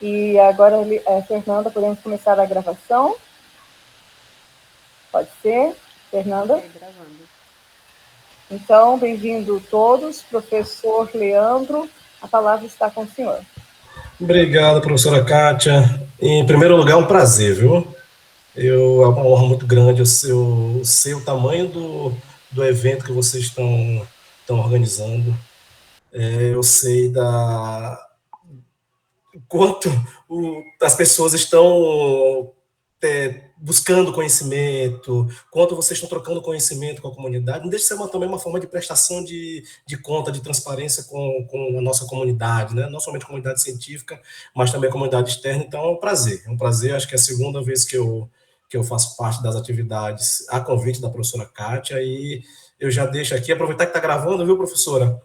E agora, Fernanda, podemos começar a gravação? Pode ser, Fernanda? Ok, gravando. Então, bem-vindos todos. Professor Leandro, a palavra está com o senhor. Obrigado, professora Kátia. Em primeiro lugar, é um prazer, viu? É uma honra muito grande eu sei o tamanho do evento que vocês estão organizando. Eu sei quanto as pessoas estão buscando conhecimento, quanto vocês estão trocando conhecimento com a comunidade. Não deixa de ser também uma forma de prestação de conta, de transparência com a nossa comunidade, né? Não somente a comunidade científica, mas também a comunidade externa. Então, é um prazer, acho que é a segunda vez que eu faço parte das atividades a convite da professora Kátia, e eu já deixo aqui, aproveitar que está gravando, viu, professora?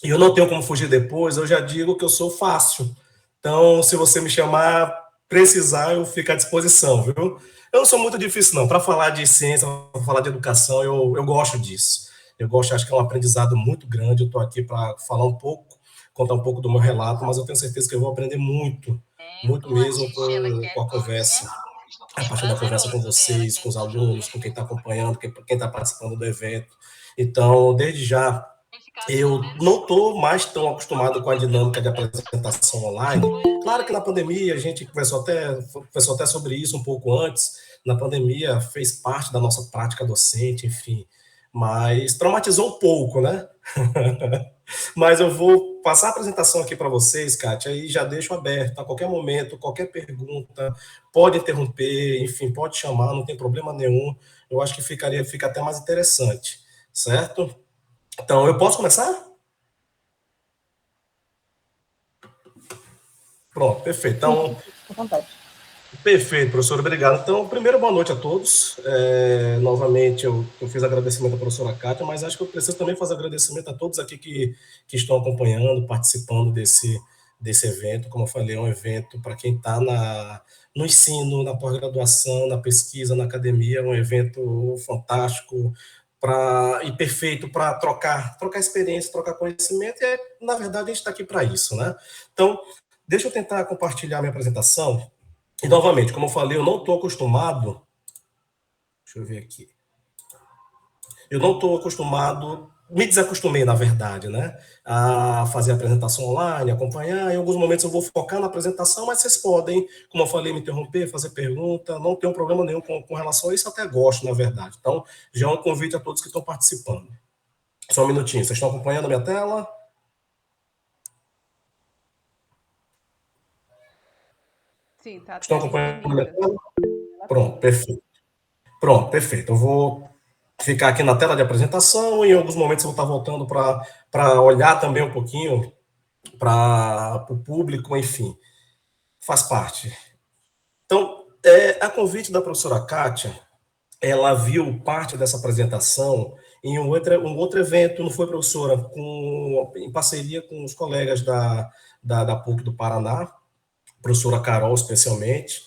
E eu não tenho como fugir depois, eu já digo que eu sou fácil. Então, se você me chamar, precisar, eu fico à disposição, viu? Eu não sou muito difícil, não. Para falar de ciência, para falar de educação, eu gosto disso. Eu gosto, acho que é um aprendizado muito grande. Eu estou aqui para falar um pouco, contar um pouco do meu relato, mas eu tenho certeza que eu vou aprender muito, muito mesmo com a conversa. A partir da conversa com vocês, com os alunos, com quem está acompanhando, quem está participando do evento. Então, desde já, eu não estou mais tão acostumado com a dinâmica de apresentação online. Claro que na pandemia, a gente conversou até sobre isso um pouco antes. Na pandemia, fez parte da nossa prática docente, enfim. Mas traumatizou um pouco, né? Mas eu vou passar a apresentação aqui para vocês, Kátia, e já deixo aberto a qualquer momento, qualquer pergunta, pode interromper, enfim, pode chamar, não tem problema nenhum. Eu acho que fica até mais interessante, certo? Então, eu posso começar? Pronto, perfeito. Então, à vontade. Perfeito, professor, obrigado. Então, primeiro, boa noite a todos. Novamente, eu fiz agradecimento à professora Kátia, mas acho que eu preciso também fazer agradecimento a todos aqui que estão acompanhando, participando desse evento. Como eu falei, é um evento para quem está no ensino, na pós-graduação, na pesquisa, na academia, é um evento fantástico e perfeito para trocar experiência, trocar conhecimento, e, na verdade, a gente está aqui para isso, né? Então, deixa eu tentar compartilhar minha apresentação. E, novamente, como eu falei, eu não estou acostumado. Deixa eu ver aqui. Eu não estou acostumado. Me desacostumei, na verdade, né? A fazer a apresentação online, acompanhar. Em alguns momentos eu vou focar na apresentação, mas vocês podem, como eu falei, me interromper, fazer pergunta. Não tenho problema nenhum com relação a isso, até gosto, na verdade. Então, já é um convite a todos que estão participando. Só um minutinho. Vocês estão acompanhando a minha tela? Sim, tá a Estão tela acompanhando a minha imprimida. tela? Pronto, perfeito. Pronto, perfeito. Eu vou ficar aqui na tela de apresentação e em alguns momentos eu vou estar voltando para olhar também um pouquinho para o público, enfim, faz parte. Então, a convite da professora Kátia, ela viu parte dessa apresentação em um outro evento, não foi, professora? Em parceria com os colegas da PUC do Paraná, professora Carol especialmente,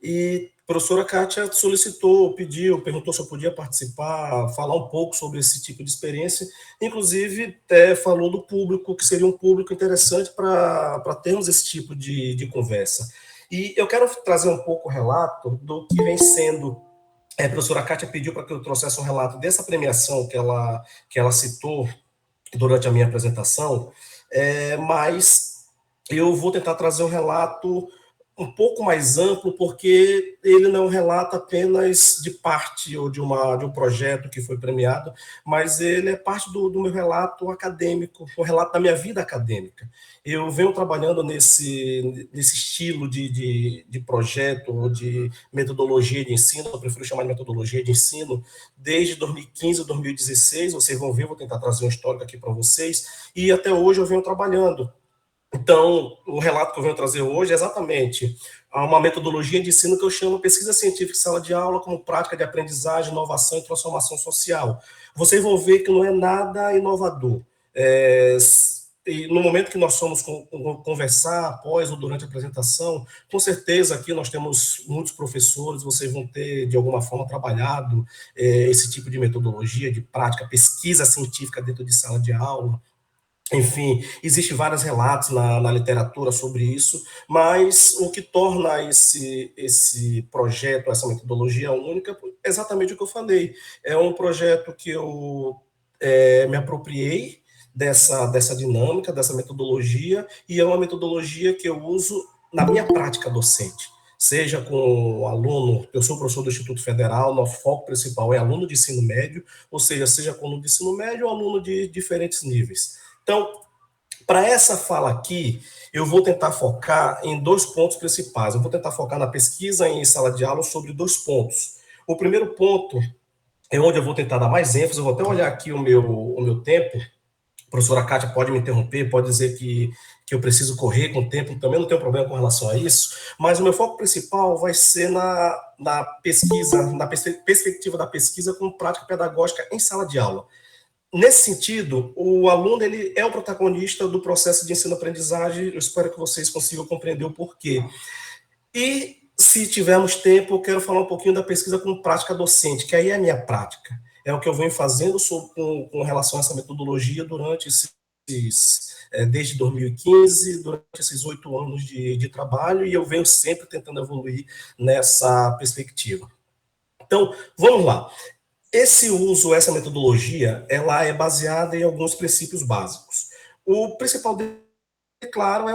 e a professora Kátia solicitou, pediu, perguntou se eu podia participar, falar um pouco sobre esse tipo de experiência, inclusive falou do público, que seria um público interessante para termos esse tipo de conversa. E eu quero trazer um pouco o relato do que vem sendo. A professora Kátia pediu para que eu trouxesse um relato dessa premiação que ela citou durante a minha apresentação, mas eu vou tentar trazer um relato um pouco mais amplo, porque ele não é um relato apenas de parte ou de um projeto que foi premiado, mas ele é parte do meu relato acadêmico, o relato da minha vida acadêmica. Eu venho trabalhando nesse estilo de projeto ou de metodologia de ensino, eu prefiro chamar de metodologia de ensino, desde 2015, 2016, vocês vão ver, vou tentar trazer um histórico aqui para vocês, e até hoje eu venho trabalhando. Então, o relato que eu venho trazer hoje é exatamente uma metodologia de ensino que eu chamo pesquisa científica em sala de aula como prática de aprendizagem, inovação e transformação social. Vocês vão ver que não é nada inovador. E no momento que nós somos conversar após ou durante a apresentação, com certeza aqui nós temos muitos professores, vocês vão ter, de alguma forma, trabalhado esse tipo de metodologia, de prática, pesquisa científica dentro de sala de aula. enfim, existem vários relatos na literatura sobre isso, mas o que torna esse projeto, essa metodologia única, é exatamente o que eu falei. É um projeto que eu me apropriei dessa dinâmica, dessa metodologia, e é uma metodologia que eu uso na minha prática docente. Seja com aluno, eu sou professor do Instituto Federal, nosso foco principal é aluno de ensino médio, ou seja com aluno de ensino médio ou aluno de diferentes níveis. Então, para essa fala aqui, eu vou tentar focar em 2 pontos principais. Eu vou tentar focar na pesquisa em sala de aula sobre 2 pontos. O primeiro ponto é onde eu vou tentar dar mais ênfase, eu vou até olhar aqui o meu tempo. A professora Kátia pode me interromper, pode dizer que eu preciso correr com o tempo, também não tenho problema com relação a isso, mas o meu foco principal vai ser na pesquisa, na perspectiva da pesquisa com prática pedagógica em sala de aula. Nesse sentido, o aluno ele é o protagonista do processo de ensino-aprendizagem. Eu espero que vocês consigam compreender o porquê. E, se tivermos tempo, eu quero falar um pouquinho da pesquisa com prática docente, que aí é a minha prática. É o que eu venho fazendo com relação a essa metodologia desde 2015, durante esses 8 anos de trabalho, e eu venho sempre tentando evoluir nessa perspectiva. Então, vamos lá. Essa metodologia, ela é baseada em alguns princípios básicos. O principal dele, claro, é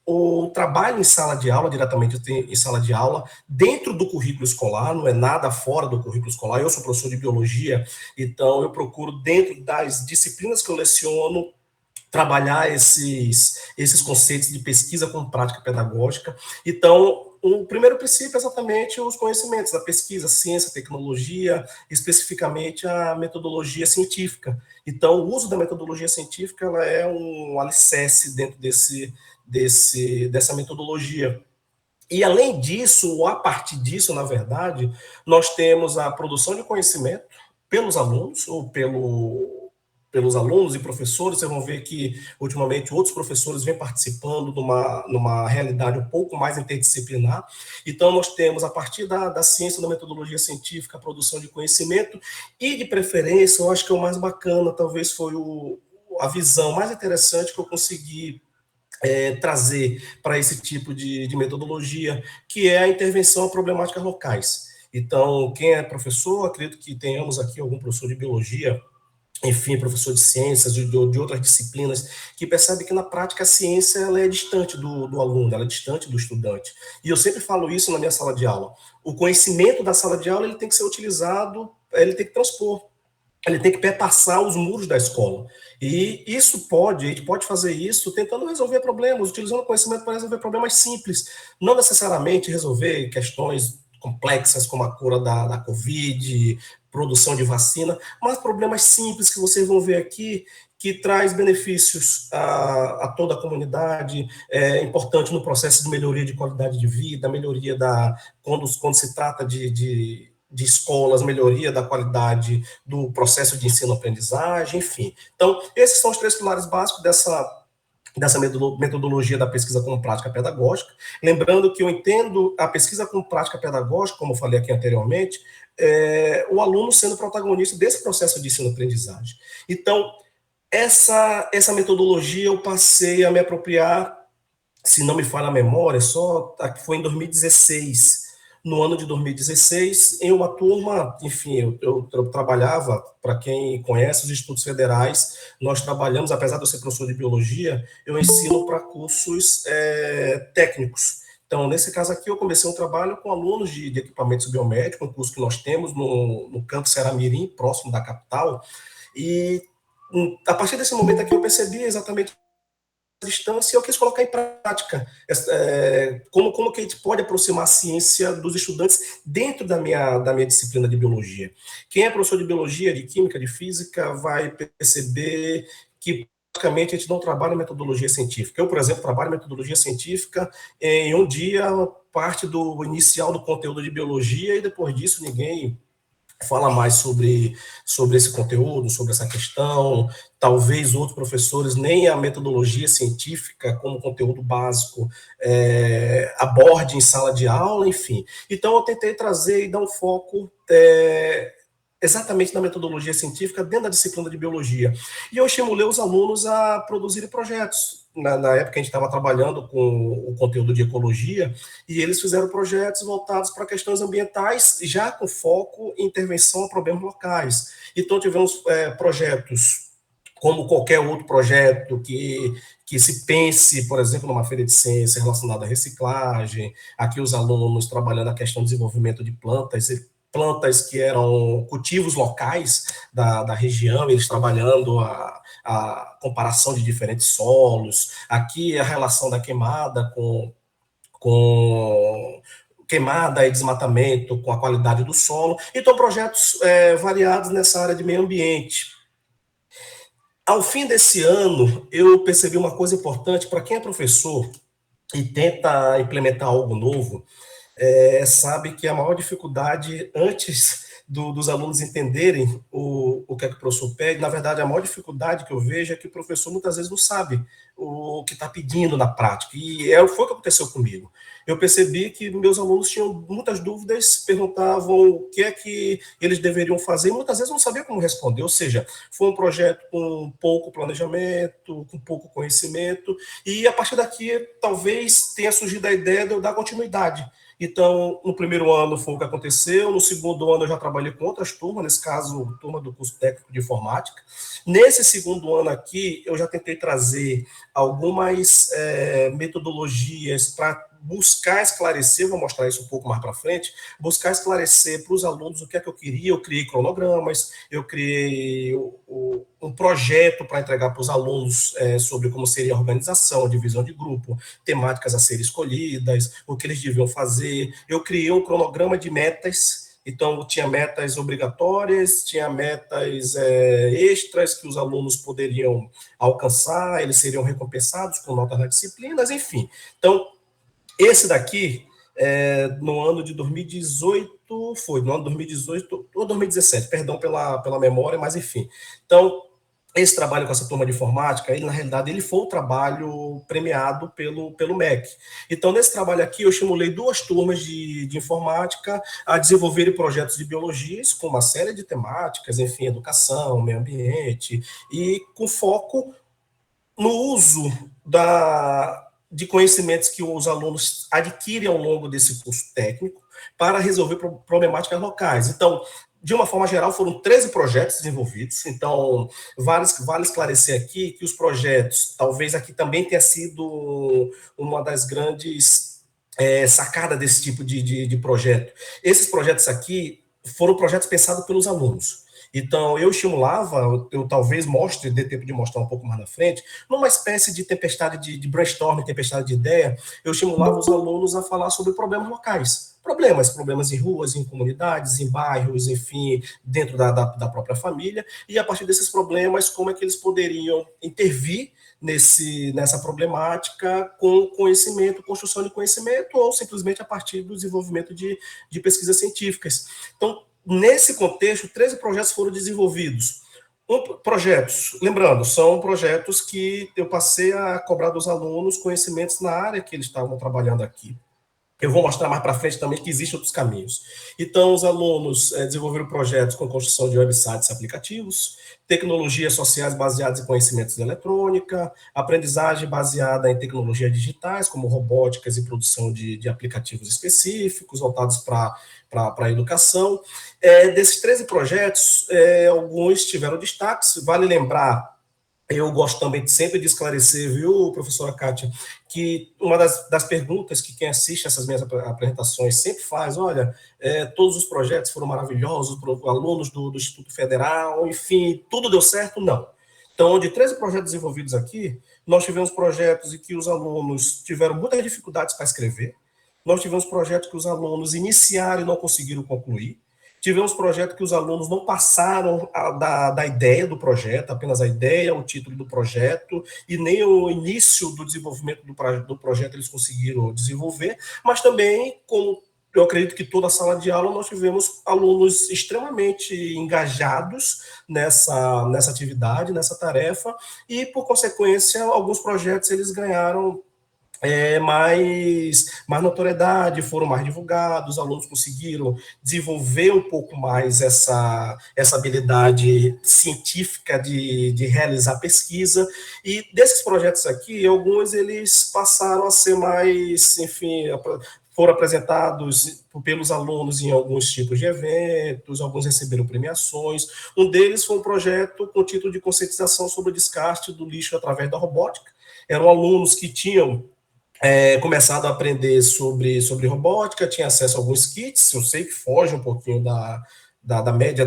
o trabalho em sala de aula, diretamente em sala de aula, dentro do currículo escolar, não é nada fora do currículo escolar. Eu sou professor de biologia, então eu procuro, dentro das disciplinas que eu leciono, trabalhar esses conceitos de pesquisa com prática pedagógica. Então, o primeiro princípio é exatamente os conhecimentos da pesquisa, ciência, tecnologia, especificamente a metodologia científica. Então, o uso da metodologia científica ela é um alicerce dentro dessa metodologia. E, além disso, ou a partir disso, na verdade, nós temos a produção de conhecimento pelos alunos, ou pelos alunos e professores. Vocês vão ver que, ultimamente, outros professores vêm participando numa realidade um pouco mais interdisciplinar. Então, nós temos, a partir da ciência, da metodologia científica, a produção de conhecimento, e, de preferência, eu acho que é o mais bacana, talvez foi a visão mais interessante que eu consegui trazer para esse tipo de metodologia, que é a intervenção a problemáticas locais. Então, quem é professor, acredito que tenhamos aqui algum professor de biologia, enfim, professor de ciências, de outras disciplinas, que percebe que na prática a ciência ela é distante do aluno, ela é distante do estudante. E eu sempre falo isso na minha sala de aula. O conhecimento da sala de aula ele tem que ser utilizado, ele tem que transpor, ele tem que perpassar os muros da escola. E a gente pode fazer isso tentando resolver problemas, utilizando o conhecimento para resolver problemas simples, não necessariamente resolver questões complexas como a cura da Covid, produção de vacina, mas problemas simples que vocês vão ver aqui, que traz benefícios a toda a comunidade, é importante no processo de melhoria de qualidade de vida, melhoria quando se trata de escolas, melhoria da qualidade do processo de ensino-aprendizagem, enfim. Então, esses são os 3 pilares básicos dessa metodologia da pesquisa com prática pedagógica. Lembrando que eu entendo a pesquisa com prática pedagógica, como eu falei aqui anteriormente, o aluno sendo protagonista desse processo de ensino-aprendizagem. Então, essa metodologia eu passei a me apropriar, se não me falha a memória, foi em 2016. No ano de 2016, em uma turma, enfim, eu trabalhava, para quem conhece os Institutos Federais, nós trabalhamos, apesar de eu ser professor de biologia, eu ensino para cursos técnicos. Então, nesse caso aqui, eu comecei um trabalho com alunos de equipamentos biomédicos, um curso que nós temos no campus Ceramirim, próximo da capital, e a partir desse momento aqui eu percebi exatamente distância, e eu quis colocar em prática como que a gente pode aproximar a ciência dos estudantes dentro da minha disciplina de biologia. Quem é professor de biologia, de química, de física, vai perceber que praticamente a gente não trabalha em metodologia científica. Eu, por exemplo, trabalho em metodologia científica em um dia, parte do inicial do conteúdo de biologia, e depois disso ninguém fala mais sobre esse conteúdo, sobre essa questão. Talvez outros professores nem a metodologia científica como conteúdo básico aborde em sala de aula, enfim. Então, eu tentei trazer e dar um foco exatamente na metodologia científica dentro da disciplina de biologia. E eu estimulei os alunos a produzirem projetos. Na época a gente estava trabalhando com o conteúdo de ecologia, e eles fizeram projetos voltados para questões ambientais, já com foco em intervenção a problemas locais. Então tivemos projetos como qualquer outro projeto que se pense, por exemplo, numa feira de ciência relacionada à reciclagem, aqui os alunos trabalhando a questão do desenvolvimento de plantas que eram cultivos locais da região, eles trabalhando a comparação de diferentes solos, aqui a relação da queimada com queimada e desmatamento, com a qualidade do solo. Então, projetos variados nessa área de meio ambiente. Ao fim desse ano, eu percebi uma coisa importante para quem é professor e tenta implementar algo novo, sabe que a maior dificuldade, antes dos alunos entenderem o que é que o professor pede, na verdade, a maior dificuldade que eu vejo é que o professor muitas vezes não sabe o que está pedindo na prática, e foi o que aconteceu comigo. Eu percebi que meus alunos tinham muitas dúvidas, perguntavam o que é que eles deveriam fazer, e muitas vezes não sabiam como responder, ou seja, foi um projeto com pouco planejamento, com pouco conhecimento, e a partir daqui talvez tenha surgido a ideia de eu dar continuidade. Então, no primeiro ano foi o que aconteceu, no segundo ano eu já trabalhei com outras turmas, nesse caso, turma do curso técnico de informática. Nesse segundo ano aqui, eu já tentei trazer algumas metodologias para buscar esclarecer, vou mostrar isso um pouco mais para frente, buscar esclarecer para os alunos o que é que eu queria. Eu criei cronogramas, eu criei um projeto para entregar para os alunos sobre como seria a organização, a divisão de grupo, temáticas a serem escolhidas, o que eles deviam fazer. Eu criei um cronograma de metas. Então, tinha metas obrigatórias, tinha metas extras que os alunos poderiam alcançar, eles seriam recompensados com notas nas disciplinas, enfim. Então, esse daqui, no ano de 2018, no ano de 2018 ou 2017, perdão pela memória, mas enfim. Então, esse trabalho com essa turma de informática, ele, na realidade, ele foi um trabalho premiado pelo MEC. Então, nesse trabalho aqui, eu estimulei 2 turmas de informática a desenvolverem projetos de biologias com uma série de temáticas, enfim, educação, meio ambiente, e com foco no uso de conhecimentos que os alunos adquirem ao longo desse curso técnico para resolver problemáticas locais. Então, de uma forma geral, foram 13 projetos desenvolvidos. Então, vale esclarecer aqui que os projetos, talvez aqui também tenha sido uma das grandes sacadas desse tipo de projeto. Esses projetos aqui foram projetos pensados pelos alunos. Então, eu estimulava, eu talvez dê tempo de mostrar um pouco mais na frente, numa espécie de tempestade de brainstorming, tempestade de ideia, eu estimulava os alunos a falar sobre problemas locais. Problemas em ruas, em comunidades, em bairros, enfim, dentro da própria família, e a partir desses problemas, como é que eles poderiam intervir nessa problemática com conhecimento, construção de conhecimento, ou simplesmente a partir do desenvolvimento de pesquisas científicas. Então, nesse contexto, 13 projetos foram desenvolvidos. Projetos, lembrando, são projetos que eu passei a cobrar dos alunos conhecimentos na área que eles estavam trabalhando aqui. Eu vou mostrar mais para frente também que existem outros caminhos. Então, os alunos desenvolveram projetos com construção de websites e aplicativos, tecnologias sociais baseadas em conhecimentos de eletrônica, aprendizagem baseada em tecnologias digitais, como robóticas e produção de aplicativos específicos, voltados para a educação. Desses 13 projetos, alguns tiveram destaques. Vale lembrar, eu gosto também sempre de esclarecer, viu, professora Kátia, que uma das perguntas que quem assiste essas minhas apresentações sempre faz, olha, todos os projetos foram maravilhosos, alunos do Instituto Federal, enfim, tudo deu certo? Não. Então, de 13 projetos desenvolvidos aqui, nós tivemos projetos em que os alunos tiveram muitas dificuldades para escrever, nós tivemos projetos que os alunos iniciaram e não conseguiram concluir, tivemos projetos que os alunos não passaram da ideia do projeto, apenas a ideia, o título do projeto, e nem o início do desenvolvimento do projeto eles conseguiram desenvolver, mas também, como eu acredito que toda a sala de aula, nós tivemos alunos extremamente engajados nessa atividade, nessa tarefa, e, por consequência, alguns projetos eles ganharam mais notoriedade, foram mais divulgados, os alunos conseguiram desenvolver um pouco mais essa habilidade científica de realizar pesquisa, e desses projetos aqui, alguns eles passaram a ser mais, enfim, foram apresentados pelos alunos em alguns tipos de eventos, alguns receberam premiações. Um deles foi um projeto com o título de conscientização sobre o descarte do lixo através da robótica. Eram alunos que tinham começado a aprender sobre robótica, tinha acesso a alguns kits, eu sei que foge um pouquinho da média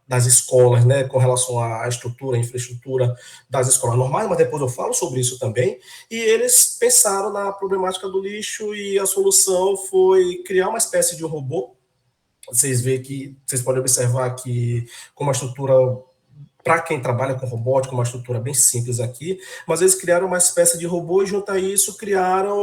das escolas, né, com relação à estrutura, à infraestrutura das escolas normais, mas depois eu falo sobre isso também, e eles pensaram na problemática do lixo e a solução foi criar uma espécie de um robô. Vocês podem observar que como a estrutura, para quem trabalha com robótica, uma estrutura bem simples aqui, mas eles criaram uma espécie de robô e, junto a isso, criaram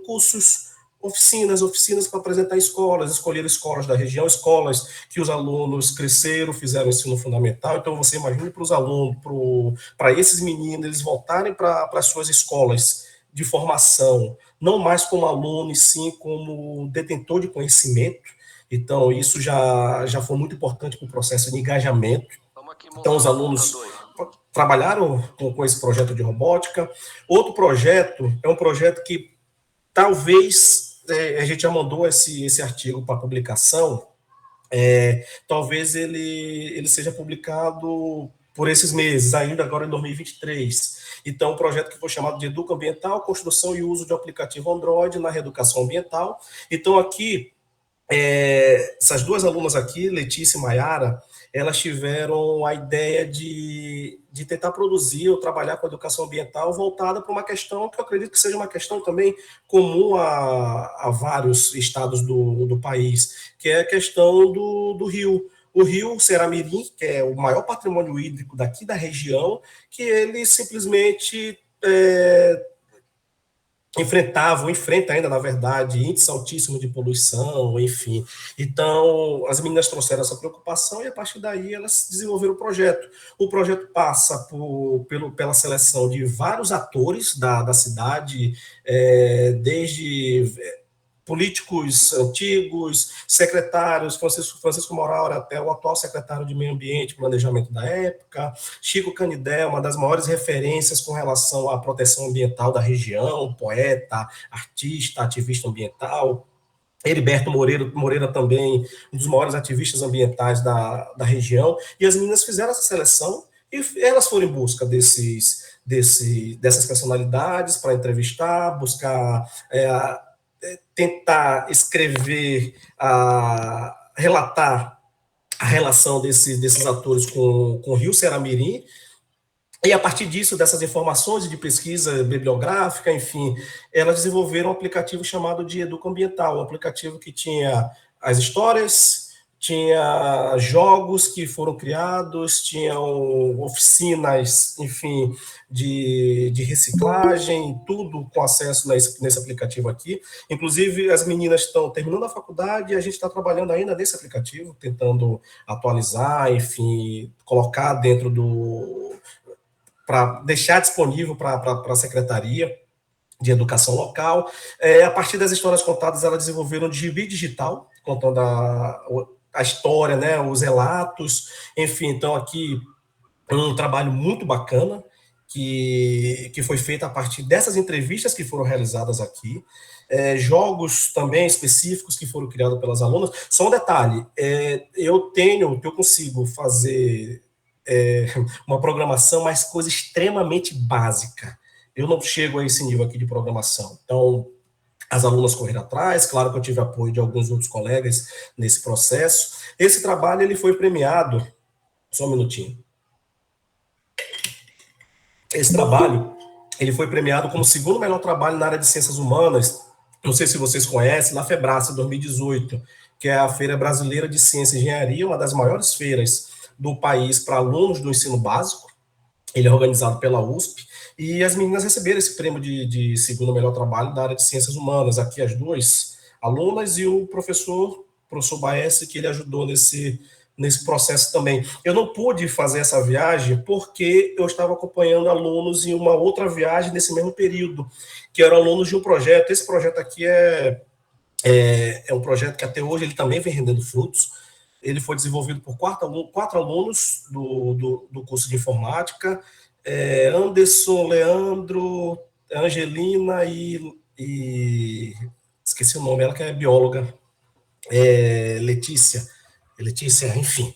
cursos, oficinas para apresentar escolas, escolheram escolas da região, escolas que os alunos cresceram, fizeram ensino fundamental. Então, você imagina para os alunos, para esses meninos, eles voltarem para as suas escolas de formação, não mais como aluno, e sim como detentor de conhecimento. Então, isso já foi muito importante para o processo de engajamento. Então, os alunos trabalharam com esse projeto de robótica. Outro projeto é um projeto que talvez, a gente já mandou esse artigo para publicação, talvez ele seja publicado por esses meses, ainda agora em 2023. Então, um projeto que foi chamado de Educa Ambiental, Construção e Uso de um Aplicativo Android na Reeducação Ambiental. Então, aqui, essas duas alunas aqui, Letícia e Maiara, elas tiveram a ideia de tentar produzir ou trabalhar com a educação ambiental voltada para uma questão que eu acredito que seja uma questão também comum a vários estados do país, que é a questão do rio. O rio Ceramirim, que é o maior patrimônio hídrico daqui da região, que ele simplesmente enfrenta ainda, na verdade, índice altíssimo de poluição, enfim. Então, as meninas trouxeram essa preocupação e, a partir daí, elas desenvolveram o projeto. O projeto passa pela seleção de vários atores da cidade, desde políticos antigos, secretários, Francisco Moral até o atual secretário de Meio Ambiente e Planejamento da época, Chico Canidé, uma das maiores referências com relação à proteção ambiental da região, poeta, artista, ativista ambiental, Heriberto Moreira também, um dos maiores ativistas ambientais da região, e as meninas fizeram essa seleção e elas foram em busca dessas personalidades para entrevistar, buscar tentar escrever, relatar a relação desses atores com o Rio Ceramirim, e a partir disso, dessas informações de pesquisa bibliográfica, enfim, elas desenvolveram um aplicativo chamado de Educa Ambiental, um aplicativo que tinha as histórias, tinha jogos que foram criados, tinham oficinas, enfim, de reciclagem, tudo com acesso nesse aplicativo aqui. Inclusive, as meninas estão terminando a faculdade e a gente está trabalhando ainda nesse aplicativo, tentando atualizar, enfim, colocar dentro para deixar disponível para a Secretaria de Educação Local. A partir das histórias contadas, elas desenvolveram um gibi digital, contando a história, né, os relatos, enfim. Então, aqui, um trabalho muito bacana, que foi feito a partir dessas entrevistas que foram realizadas aqui, jogos também específicos que foram criados pelas alunas. Só um detalhe, eu consigo fazer uma programação, mas coisa extremamente básica. Eu não chego a esse nível aqui de programação. Então, as alunas correram atrás, claro que eu tive apoio de alguns outros colegas nesse processo. Esse trabalho, ele foi premiado, só um minutinho. Esse trabalho, ele foi premiado como o segundo melhor trabalho na área de ciências humanas, não sei se vocês conhecem, na FEBRACE 2018, que é a Feira Brasileira de Ciência e Engenharia, uma das maiores feiras do país para alunos do ensino básico. Ele é organizado pela USP, e as meninas receberam esse prêmio de segundo melhor trabalho da área de ciências humanas. Aqui as duas alunas e o professor Baesse, que ele ajudou nesse processo também. Eu não pude fazer essa viagem porque eu estava acompanhando alunos em uma outra viagem nesse mesmo período, que eram alunos de um projeto. Esse projeto aqui é um projeto que até hoje ele também vem rendendo frutos. Ele foi desenvolvido por quatro alunos do curso de informática, Anderson, Leandro, Angelina e esqueci o nome, ela que é bióloga, Letícia, enfim.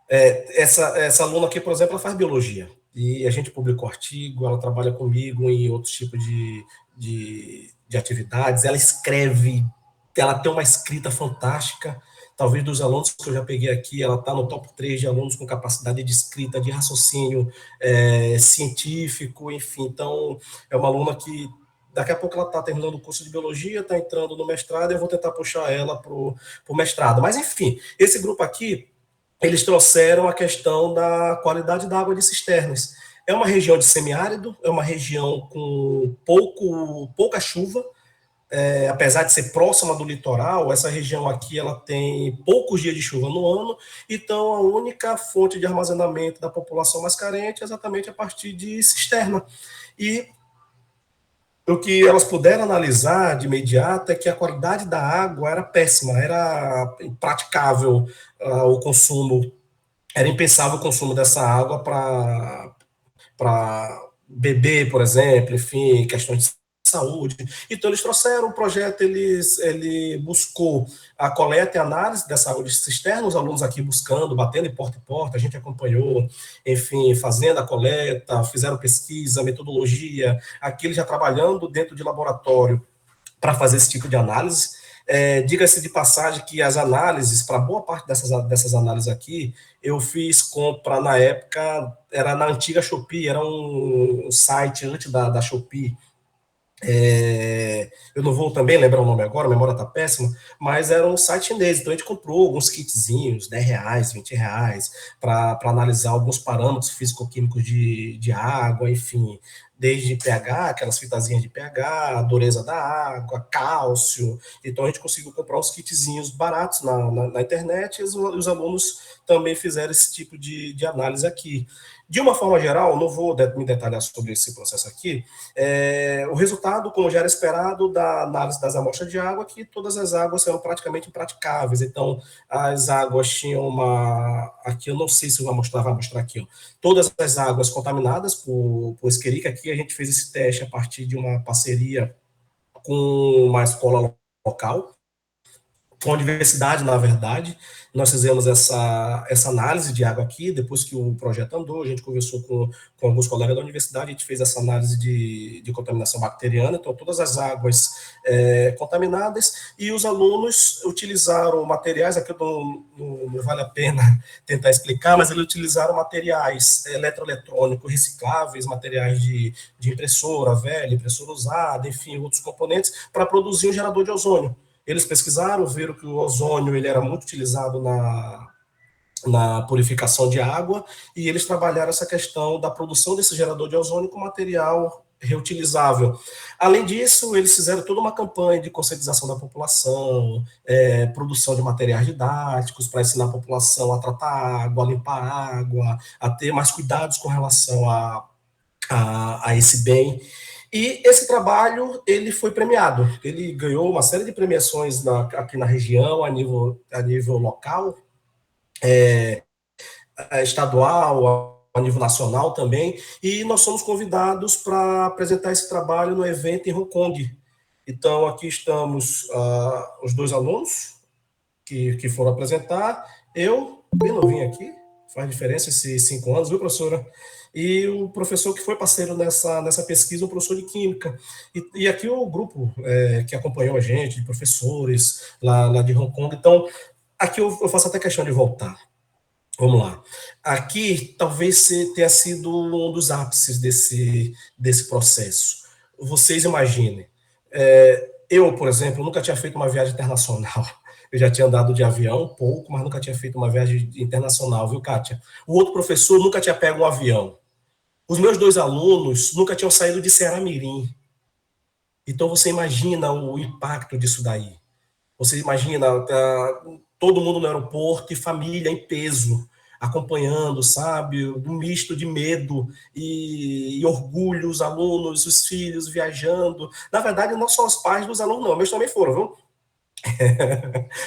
Essa aluna aqui, por exemplo, ela faz biologia, e a gente publicou artigo, ela trabalha comigo em outros tipos de atividades, ela escreve, ela tem uma escrita fantástica. Talvez dos alunos que eu já peguei aqui, ela está no top 3 de alunos com capacidade de escrita, de raciocínio científico, enfim. Então, é uma aluna que daqui a pouco ela está terminando o curso de biologia, está entrando no mestrado, e eu vou tentar puxar ela para o mestrado. Mas, enfim, esse grupo aqui, eles trouxeram a questão da qualidade da água de cisternas. É uma região de semiárido, é uma região com pouca chuva, apesar de ser próxima do litoral, essa região aqui ela tem poucos dias de chuva no ano, então a única fonte de armazenamento da população mais carente é exatamente a partir de cisterna. E o que elas puderam analisar de imediato é que a qualidade da água era péssima, era impraticável o consumo, era impensável o consumo dessa água para beber, por exemplo, enfim, questões de saúde. Então, eles trouxeram um projeto, ele buscou a coleta e análise dessa água de cisterna, os alunos aqui buscando, batendo em porta, a gente acompanhou, enfim, fazendo a coleta, fizeram pesquisa, metodologia, aqui eles já trabalhando dentro de laboratório para fazer esse tipo de análise. Diga-se de passagem que as análises, para boa parte dessas análises aqui, eu fiz compra na época, era na antiga Shopee, era um site antes da Shopee. Eu não vou também lembrar o nome agora, a memória está péssima, mas era um site chinês, então a gente comprou alguns kitzinhos, R$10, R$20, para analisar alguns parâmetros físico-químicos de água, enfim, desde pH, aquelas fitazinhas de pH, a dureza da água, cálcio. Então a gente conseguiu comprar uns kitzinhos baratos na internet, e os alunos também fizeram esse tipo de análise aqui. De uma forma geral, não vou me detalhar sobre esse processo aqui, o resultado, como já era esperado, da análise das amostras de água, que todas as águas eram praticamente impraticáveis. Então, as águas tinham aqui eu não sei se vai mostrar aqui, ó, todas as águas contaminadas por Escherichia. Aqui a gente fez esse teste a partir de uma parceria com uma escola local, com a universidade, na verdade. Nós fizemos essa análise de água aqui, depois que o projeto andou, a gente conversou com alguns colegas da universidade, a gente fez essa análise de contaminação bacteriana, então todas as águas contaminadas, e os alunos utilizaram materiais, aqui não vale a pena tentar explicar, mas eles utilizaram materiais eletroeletrônicos recicláveis, materiais de impressora velha, impressora usada, enfim, outros componentes, para produzir um gerador de ozônio. Eles pesquisaram, viram que o ozônio ele era muito utilizado na purificação de água, e eles trabalharam essa questão da produção desse gerador de ozônio com material reutilizável. Além disso, eles fizeram toda uma campanha de conscientização da população, produção de materiais didáticos para ensinar a população a tratar água, a limpar água, a ter mais cuidados com relação a esse bem. E esse trabalho, ele foi premiado, ele ganhou uma série de premiações aqui na região, a nível local, estadual, a nível nacional também, e nós somos convidados para apresentar esse trabalho no evento em Hong Kong. Então, aqui estamos os dois alunos que foram apresentar, eu, bem novinho aqui, faz diferença esses 5 anos, viu, professora? E o professor que foi parceiro nessa pesquisa, o professor de Química. E aqui o grupo que acompanhou a gente, de professores lá de Hong Kong. Então, aqui eu faço até questão de voltar. Vamos lá. Aqui, talvez tenha sido um dos ápices desse processo. Vocês imaginem, eu, por exemplo, nunca tinha feito uma viagem internacional. Eu já tinha andado de avião um pouco, mas nunca tinha feito uma viagem internacional, viu, Kátia? O outro professor nunca tinha pego um avião. Os meus 2 alunos nunca tinham saído de Ceará-Mirim. Então, você imagina o impacto disso daí. Você imagina todo mundo no aeroporto e família em peso, acompanhando, sabe? Um misto de medo e orgulho, os alunos, os filhos viajando. Na verdade, não só os pais dos alunos, não, meus também foram, viu?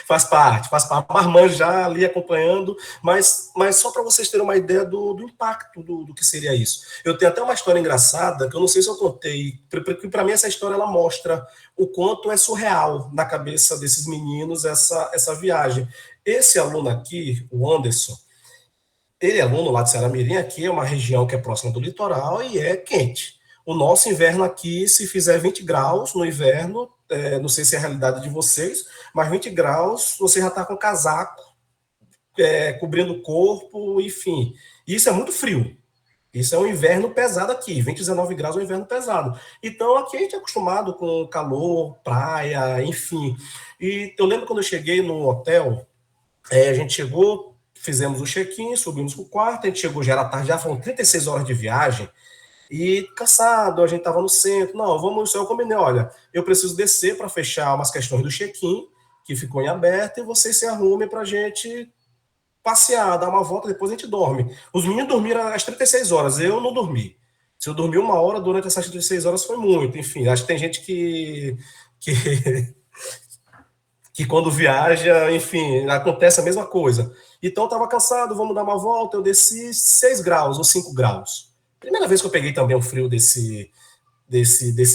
Faz parte, marmanjo já ali acompanhando, mas só para vocês terem uma ideia do impacto do que seria isso. Eu tenho até uma história engraçada, que eu não sei se eu contei, porque para mim essa história ela mostra o quanto é surreal na cabeça desses meninos essa viagem. Esse aluno aqui, o Anderson, ele é aluno lá de Ceará-Mirim, aqui é uma região que é próxima do litoral e é quente. O nosso inverno aqui, se fizer 20 graus no inverno, não sei se é a realidade de vocês, mas 20 graus você já está com casaco, cobrindo o corpo, enfim. Isso é muito frio. Isso é um inverno pesado aqui, 20, 19 graus é um inverno pesado. Então aqui a gente é acostumado com calor, praia, enfim. E eu lembro quando eu cheguei no hotel, a gente chegou, fizemos o check-in, subimos para o quarto, a gente chegou, já era tarde, já foram 36 horas de viagem, e cansado, a gente estava no centro, não, vamos, eu combinei, olha, eu preciso descer para fechar umas questões do check-in, que ficou em aberto, e vocês se arrumem para a gente passear, dar uma volta, depois a gente dorme. Os meninos dormiram às 36 horas, eu não dormi. Se eu dormi 1 hora durante essas 36 horas foi muito, enfim, acho que tem gente que que quando viaja, enfim, acontece a mesma coisa. Então eu estava cansado, vamos dar uma volta, eu desci 6 graus ou 5 graus. Primeira vez que eu peguei também um frio desse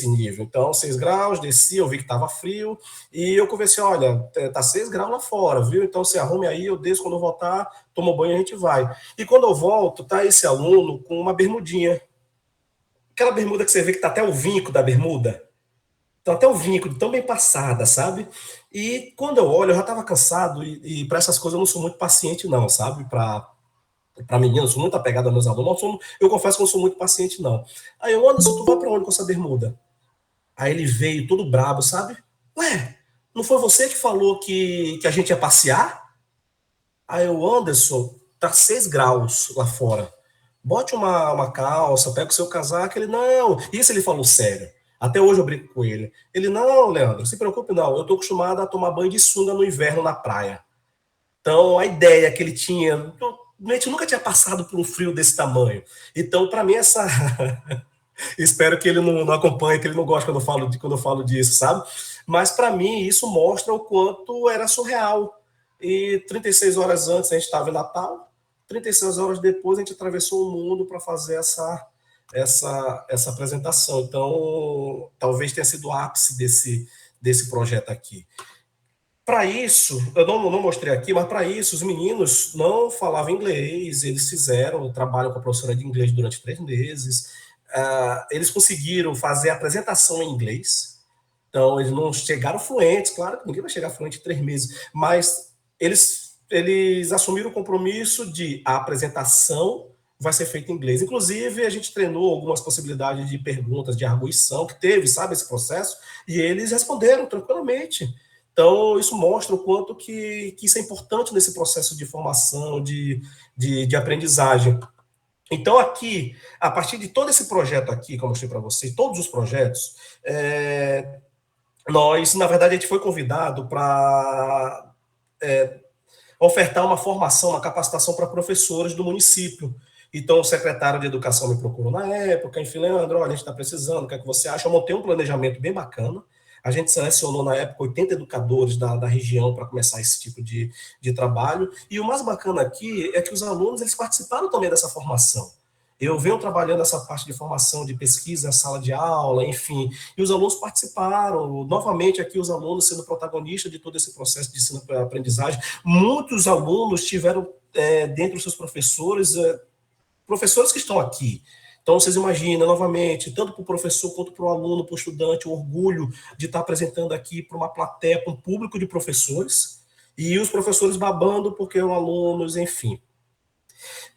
nível. Então, 6 graus, desci, eu vi que estava frio, e eu conversei, olha, tá 6 graus lá fora, viu? Então se arrume aí, eu desço, quando eu voltar, tomo banho e a gente vai. E quando eu volto, tá esse aluno com uma bermudinha. Aquela bermuda que você vê que tá até o vinco da bermuda. Então, até o vinco, tão bem passada, sabe? E quando eu olho, eu já estava cansado, e para essas coisas eu não sou muito paciente, não, sabe? Para menina, eu sou muito apegado aos meus alunos, eu confesso que eu não sou muito paciente, não. Aí eu, Anderson, tu vai para onde com essa bermuda? Aí ele veio todo brabo, sabe? Ué, não foi você que falou que a gente ia passear? Aí eu, Anderson, tá 6 graus lá fora. Bote uma calça, pega o seu casaco. Ele, não. Isso ele falou sério. Até hoje eu brinco com ele. Ele, não, Leandro, se preocupe não. Eu tô acostumado a tomar banho de sunga no inverno na praia. Então, a ideia que ele tinha, a gente nunca tinha passado por um frio desse tamanho. Então, para mim, essa. Espero que ele não acompanhe, que ele não goste quando eu falo disso, sabe? Mas, para mim, isso mostra o quanto era surreal. E 36 horas antes a gente estava em Natal, 36 horas depois a gente atravessou o mundo para fazer essa apresentação. Então, talvez tenha sido o ápice desse projeto aqui. Para isso, eu não mostrei aqui, mas para isso, os meninos não falavam inglês, eles fizeram, trabalham com a professora de inglês durante 3 meses, eles conseguiram fazer a apresentação em inglês, então eles não chegaram fluentes, claro que ninguém vai chegar fluente em 3 meses, mas eles assumiram o compromisso de a apresentação vai ser feita em inglês. Inclusive, a gente treinou algumas possibilidades de perguntas, de arguição, que teve, sabe, esse processo, e eles responderam tranquilamente. Então, isso mostra o quanto que isso é importante nesse processo de formação, de aprendizagem. Então, aqui, a partir de todo esse projeto aqui, que eu mostrei para vocês, todos os projetos, nós, na verdade, a gente foi convidado para ofertar uma formação, uma capacitação para professores do município. Então, o secretário de Educação me procurou na época, enfim, Leandro, olha, a gente está precisando, o que é que você acha? Eu montei um planejamento bem bacana. A gente selecionou, na época, 80 educadores da região para começar esse tipo de trabalho. E o mais bacana aqui é que os alunos eles participaram também dessa formação. Eu venho trabalhando essa parte de formação, de pesquisa, sala de aula, enfim, e os alunos participaram. Novamente, aqui os alunos sendo protagonistas de todo esse processo de ensino-aprendizagem. Muitos alunos tiveram, dentro dos seus professores que estão aqui. Então, vocês imaginam, novamente, tanto para o professor quanto para o aluno, para o estudante, o orgulho de estar apresentando aqui para uma plateia, para um público de professores, e os professores babando porque eram alunos, enfim.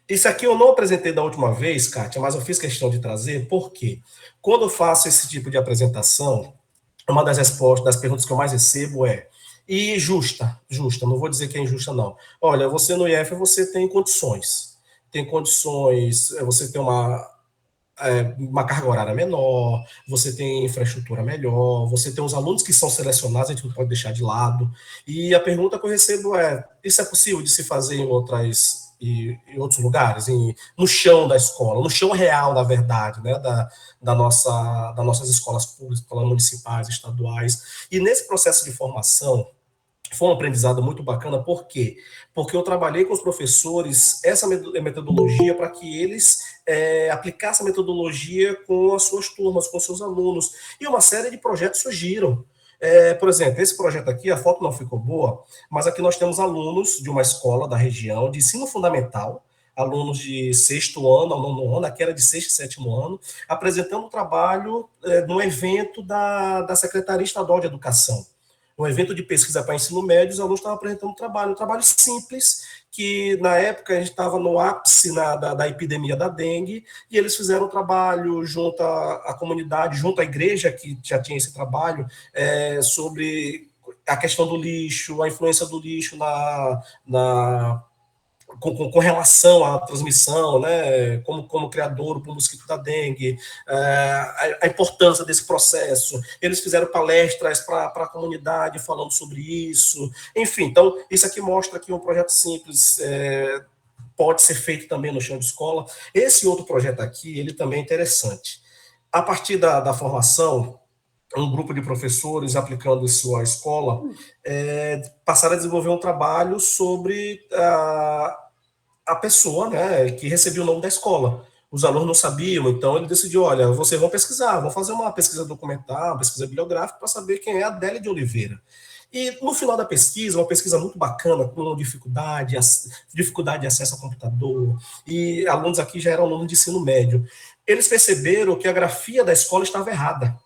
Isso aqui eu não apresentei da última vez, Kátia, mas eu fiz questão de trazer, porque quando eu faço esse tipo de apresentação, uma das respostas, das perguntas que eu mais recebo é, e justa, não vou dizer que é injusta, não. Olha, você no IF, você tem condições, você tem uma carga horária menor, você tem infraestrutura melhor, você tem os alunos que são selecionados, a gente não pode deixar de lado. E a pergunta que eu recebo é: isso é possível de se fazer em outros lugares, no chão da escola, no chão real, na verdade, né, das nossas escolas públicas, escolas municipais, estaduais. E nesse processo de formação, foi um aprendizado muito bacana, por quê? Porque eu trabalhei com os professores essa metodologia para que eles aplicassem a metodologia com as suas turmas, com os seus alunos, e uma série de projetos surgiram. Por exemplo, esse projeto aqui, a foto não ficou boa, mas aqui nós temos alunos de uma escola da região, de ensino fundamental, alunos de sexto ano ao nono ano, aqui era de sexto e sétimo ano, apresentando um trabalho num evento da Secretaria Estadual de Educação, um evento de pesquisa para ensino médio. Os alunos estavam apresentando um trabalho simples, que na época a gente estava no ápice da epidemia da dengue, e eles fizeram um trabalho junto à comunidade, junto à igreja, que já tinha esse trabalho, sobre a questão do lixo, a influência do lixo com relação à transmissão, né, como criador do mosquito da dengue, a importância desse processo. Eles fizeram palestras para a comunidade falando sobre isso. Enfim, então, isso aqui mostra que um projeto simples pode ser feito também no chão de escola. Esse outro projeto aqui, ele também é interessante. A partir da formação, um grupo de professores aplicando isso à escola, passaram a desenvolver um trabalho sobre a pessoa, né, que recebia o nome da escola. Os alunos não sabiam, então ele decidiu: olha, vocês vão pesquisar, vão fazer uma pesquisa documental, uma pesquisa bibliográfica para saber quem é a Adélia de Oliveira. E no final da pesquisa, uma pesquisa muito bacana, com dificuldade de acesso ao computador, e alunos aqui já eram alunos de ensino médio, eles perceberam que a grafia da escola estava errada.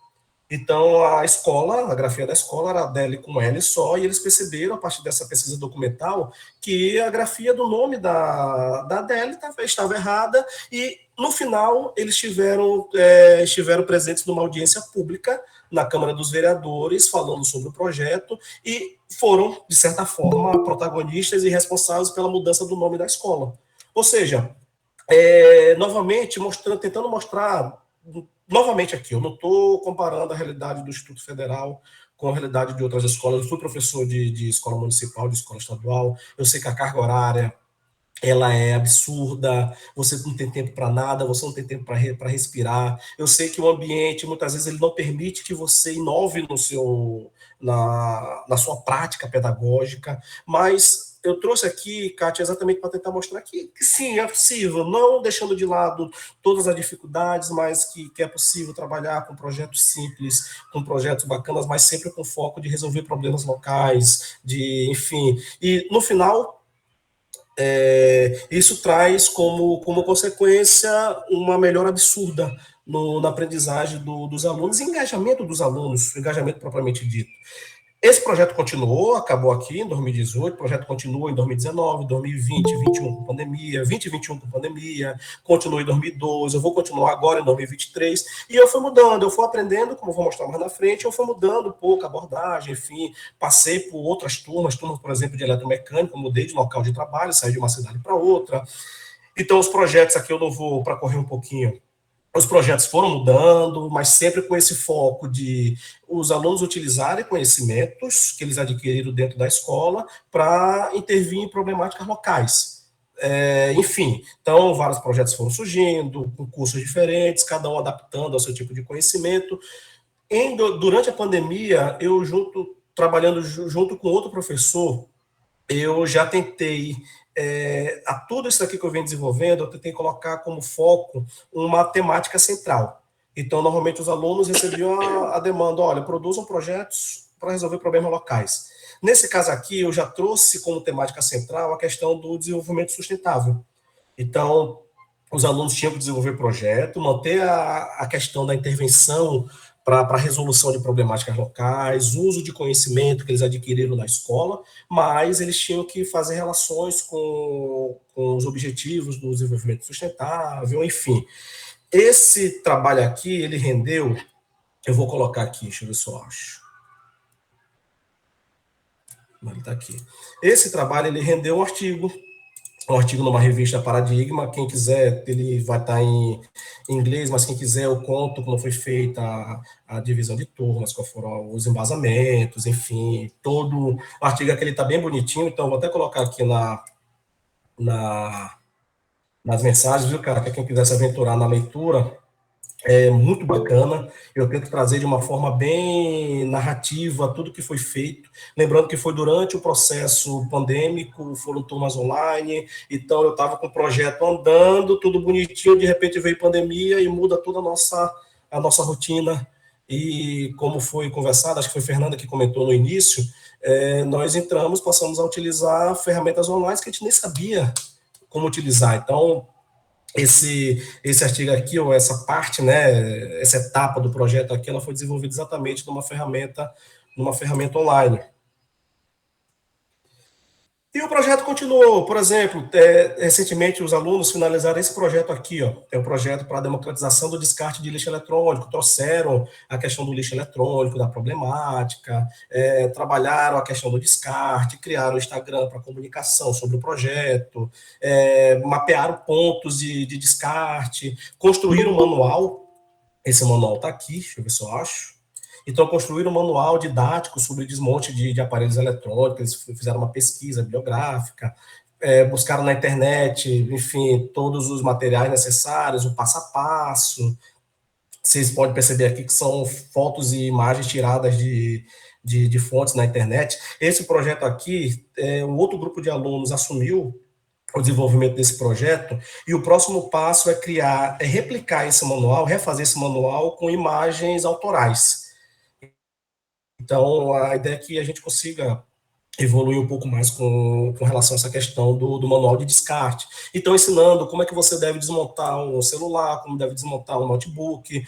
Então, a grafia da escola era Adélia com L só, e eles perceberam, a partir dessa pesquisa documental, que a grafia do nome da Adélia estava errada, e, no final, eles estiveram presentes numa audiência pública na Câmara dos Vereadores, falando sobre o projeto, e foram, de certa forma, protagonistas e responsáveis pela mudança do nome da escola. Ou seja, novamente, tentando mostrar. Novamente aqui, eu não estou comparando a realidade do Instituto Federal com a realidade de outras escolas. Eu fui professor de escola municipal, de escola estadual. Eu sei que a carga horária ela é absurda, você não tem tempo para nada, você não tem tempo para respirar. Eu sei que o ambiente, muitas vezes, ele não permite que você inove na sua prática pedagógica, mas eu trouxe aqui, Kátia, exatamente para tentar mostrar que sim, é possível, não deixando de lado todas as dificuldades, mas que é possível trabalhar com projetos simples, com projetos bacanas, mas sempre com foco de resolver problemas locais, enfim. E, no final, isso traz como consequência uma melhora absurda na aprendizagem dos alunos e engajamento dos alunos, engajamento propriamente dito. Esse projeto continuou, acabou aqui em 2018, o projeto continuou em 2019, 2020, 2021 com pandemia, 2021 com pandemia, continuou em 2012, eu vou continuar agora em 2023, e eu fui mudando, eu fui aprendendo, como eu vou mostrar mais na frente, eu fui mudando um pouco a abordagem, enfim, passei por outras turmas, por exemplo, de eletromecânica, mudei de local de trabalho, saí de uma cidade para outra. Então, os projetos aqui eu não vou, para correr um pouquinho, os projetos foram mudando, mas sempre com esse foco de os alunos utilizarem conhecimentos que eles adquiriram dentro da escola para intervir em problemáticas locais. Enfim, então vários projetos foram surgindo, com cursos diferentes, cada um adaptando ao seu tipo de conhecimento. Durante a pandemia, trabalhando junto com outro professor, eu já tentei, a tudo isso aqui que eu venho desenvolvendo, eu tentei colocar como foco uma temática central. Então, normalmente, os alunos recebiam a demanda: olha, produzam projetos para resolver problemas locais. Nesse caso aqui, eu já trouxe como temática central a questão do desenvolvimento sustentável. Então, os alunos tinham que desenvolver projeto, manter a questão da intervenção para a resolução de problemáticas locais, uso de conhecimento que eles adquiriram na escola, mas eles tinham que fazer relações com os objetivos do desenvolvimento sustentável, enfim. Esse trabalho aqui, ele rendeu, eu vou colocar aqui, deixa eu ver se eu acho. Ele está aqui. Esse trabalho, ele rendeu um artigo um artigo numa revista Paradigma. Quem quiser, ele vai estar em inglês, mas quem quiser eu conto como foi feita a divisão de turmas, quais foram os embasamentos, enfim, todo o artigo aquele está bem bonitinho, então vou até colocar aqui nas mensagens, viu, cara, para quem quiser se aventurar na leitura, é muito bacana. Eu tento trazer de uma forma bem narrativa tudo que foi feito. Lembrando que foi durante o processo pandêmico, foram turmas online, então eu estava com o projeto andando, tudo bonitinho, de repente veio pandemia e muda toda a nossa rotina. E como foi conversado, acho que foi a Fernanda que comentou no início, nós passamos a utilizar ferramentas online que a gente nem sabia como utilizar. Então, esse artigo aqui, ou essa parte, né, essa etapa do projeto aqui, ela foi desenvolvida exatamente numa ferramenta online. E o projeto continuou. Por exemplo, recentemente os alunos finalizaram esse projeto aqui, ó, é um projeto para a democratização do descarte de lixo eletrônico, trouxeram a questão do lixo eletrônico, da problemática, trabalharam a questão do descarte, criaram o Instagram para comunicação sobre o projeto, mapearam pontos de descarte, construíram um manual. Esse manual está aqui, deixa eu ver se eu acho. Então, construíram um manual didático sobre desmonte de aparelhos eletrônicos, eles fizeram uma pesquisa bibliográfica, buscaram na internet, enfim, todos os materiais necessários, o passo a passo. Vocês podem perceber aqui que são fotos e imagens tiradas de fontes na internet. Esse projeto aqui, um outro grupo de alunos assumiu o desenvolvimento desse projeto, e o próximo passo é replicar esse manual, refazer esse manual com imagens autorais. Então, a ideia é que a gente consiga evoluir um pouco mais com relação a essa questão do manual de descarte. Então, ensinando como é que você deve desmontar um celular, como deve desmontar um notebook,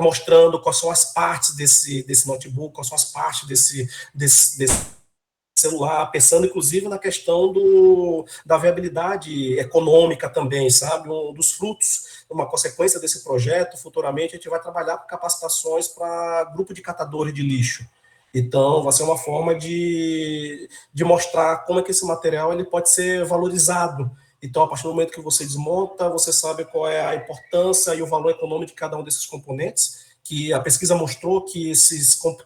mostrando quais são as partes desse notebook, quais são as partes desse celular, pensando inclusive na questão da viabilidade econômica também, sabe? Um dos frutos, uma consequência desse projeto, futuramente a gente vai trabalhar com capacitações para grupo de catadores de lixo. Então, vai ser uma forma de mostrar como é que esse material ele pode ser valorizado. Então, a partir do momento que você desmonta, você sabe qual é a importância e o valor econômico de cada um desses componentes, que a pesquisa mostrou que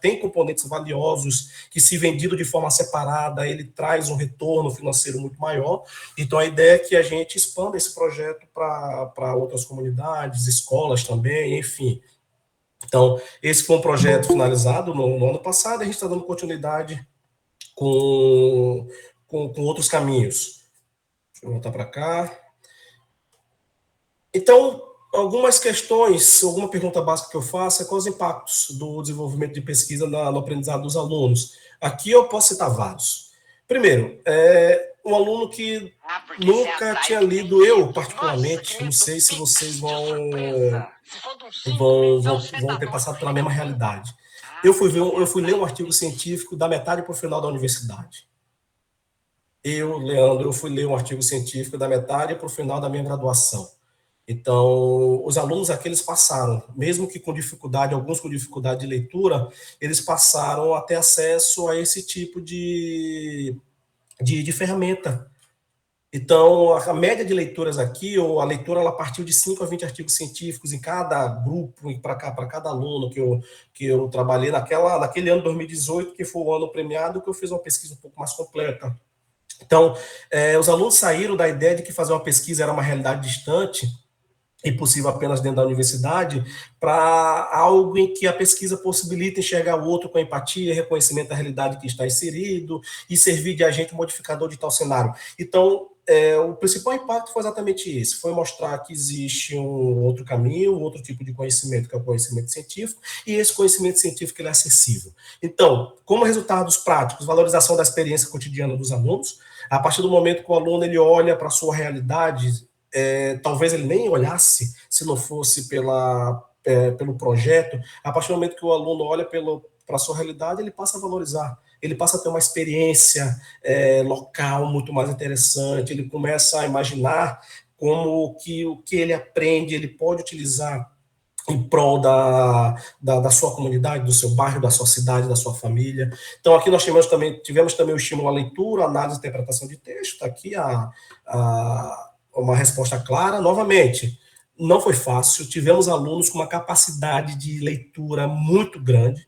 tem componentes valiosos que, se vendido de forma separada, ele traz um retorno financeiro muito maior. Então, a ideia é que a gente expanda esse projeto para outras comunidades, escolas também, enfim. Então, esse foi um projeto finalizado no ano passado, e a gente está dando continuidade com outros caminhos. Deixa eu voltar para cá. Então, algumas questões, alguma pergunta básica que eu faço é quais os impactos do desenvolvimento de pesquisa no aprendizado dos alunos. Aqui eu posso citar vários. Primeiro, um aluno que nunca tinha lido, eu particularmente, não sei se vocês vão ter passado pela mesma realidade. Eu fui ler um artigo científico da metade para o final da universidade. Leandro, eu fui ler um artigo científico da metade para o final da minha graduação. Então, os alunos aqui, eles passaram, mesmo que com dificuldade, alguns com dificuldade de leitura, eles passaram a ter acesso a esse tipo de ferramenta. Então, a média de leituras aqui, ou a leitura, ela partiu de 5 a 20 artigos científicos em cada grupo, para cada aluno que eu trabalhei naquele ano 2018, que foi o ano premiado, que eu fiz uma pesquisa um pouco mais completa. Então, os alunos saíram da ideia de que fazer uma pesquisa era uma realidade distante, impossível apenas dentro da universidade, para algo em que a pesquisa possibilita enxergar o outro com empatia, reconhecimento da realidade que está inserido e servir de agente modificador de tal cenário. Então, o principal impacto foi exatamente esse, foi mostrar que existe um outro caminho, um outro tipo de conhecimento, que é o conhecimento científico, e esse conhecimento científico ele é acessível. Então, como resultados práticos, valorização da experiência cotidiana dos alunos, a partir do momento que o aluno ele olha para a sua realidade, talvez ele nem olhasse se não fosse pelo projeto, a partir do momento que o aluno olha para a sua realidade, ele passa a valorizar, ele passa a ter uma experiência local muito mais interessante, ele começa a imaginar como que o que ele aprende, ele pode utilizar em prol da sua comunidade, do seu bairro, da sua cidade, da sua família. Então, aqui nós tivemos também o estímulo à leitura, análise e interpretação de texto, está aqui uma resposta clara. Novamente, não foi fácil, tivemos alunos com uma capacidade de leitura muito grande,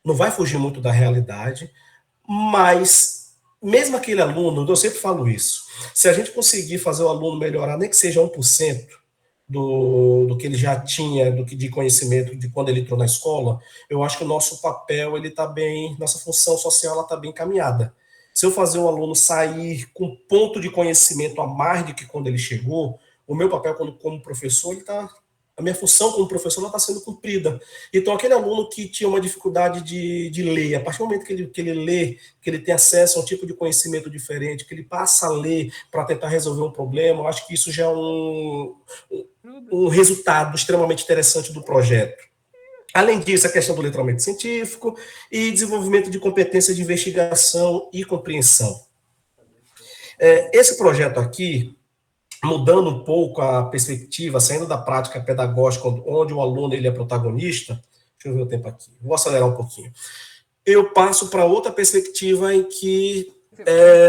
não vai fugir muito da realidade, mas mesmo aquele aluno, eu sempre falo isso, se a gente conseguir fazer o aluno melhorar, nem que seja 1%, do que ele já tinha, de conhecimento de quando ele entrou na escola, eu acho que o nosso papel, ele está bem, nossa função social, ela está bem encaminhada. Se eu fazer o aluno sair com ponto de conhecimento a mais do que quando ele chegou, o meu papel como professor, a minha função como professor está sendo cumprida. Então, aquele aluno que tinha uma dificuldade de ler, a partir do momento que ele lê, que ele tem acesso a um tipo de conhecimento diferente, que ele passa a ler para tentar resolver um problema, eu acho que isso já é um resultado extremamente interessante do projeto. Além disso, a questão do letramento científico e desenvolvimento de competência de investigação e compreensão. Esse projeto aqui, mudando um pouco a perspectiva, saindo da prática pedagógica, onde o aluno ele é protagonista, deixa eu ver o tempo aqui, vou acelerar um pouquinho. Eu passo para outra perspectiva em que,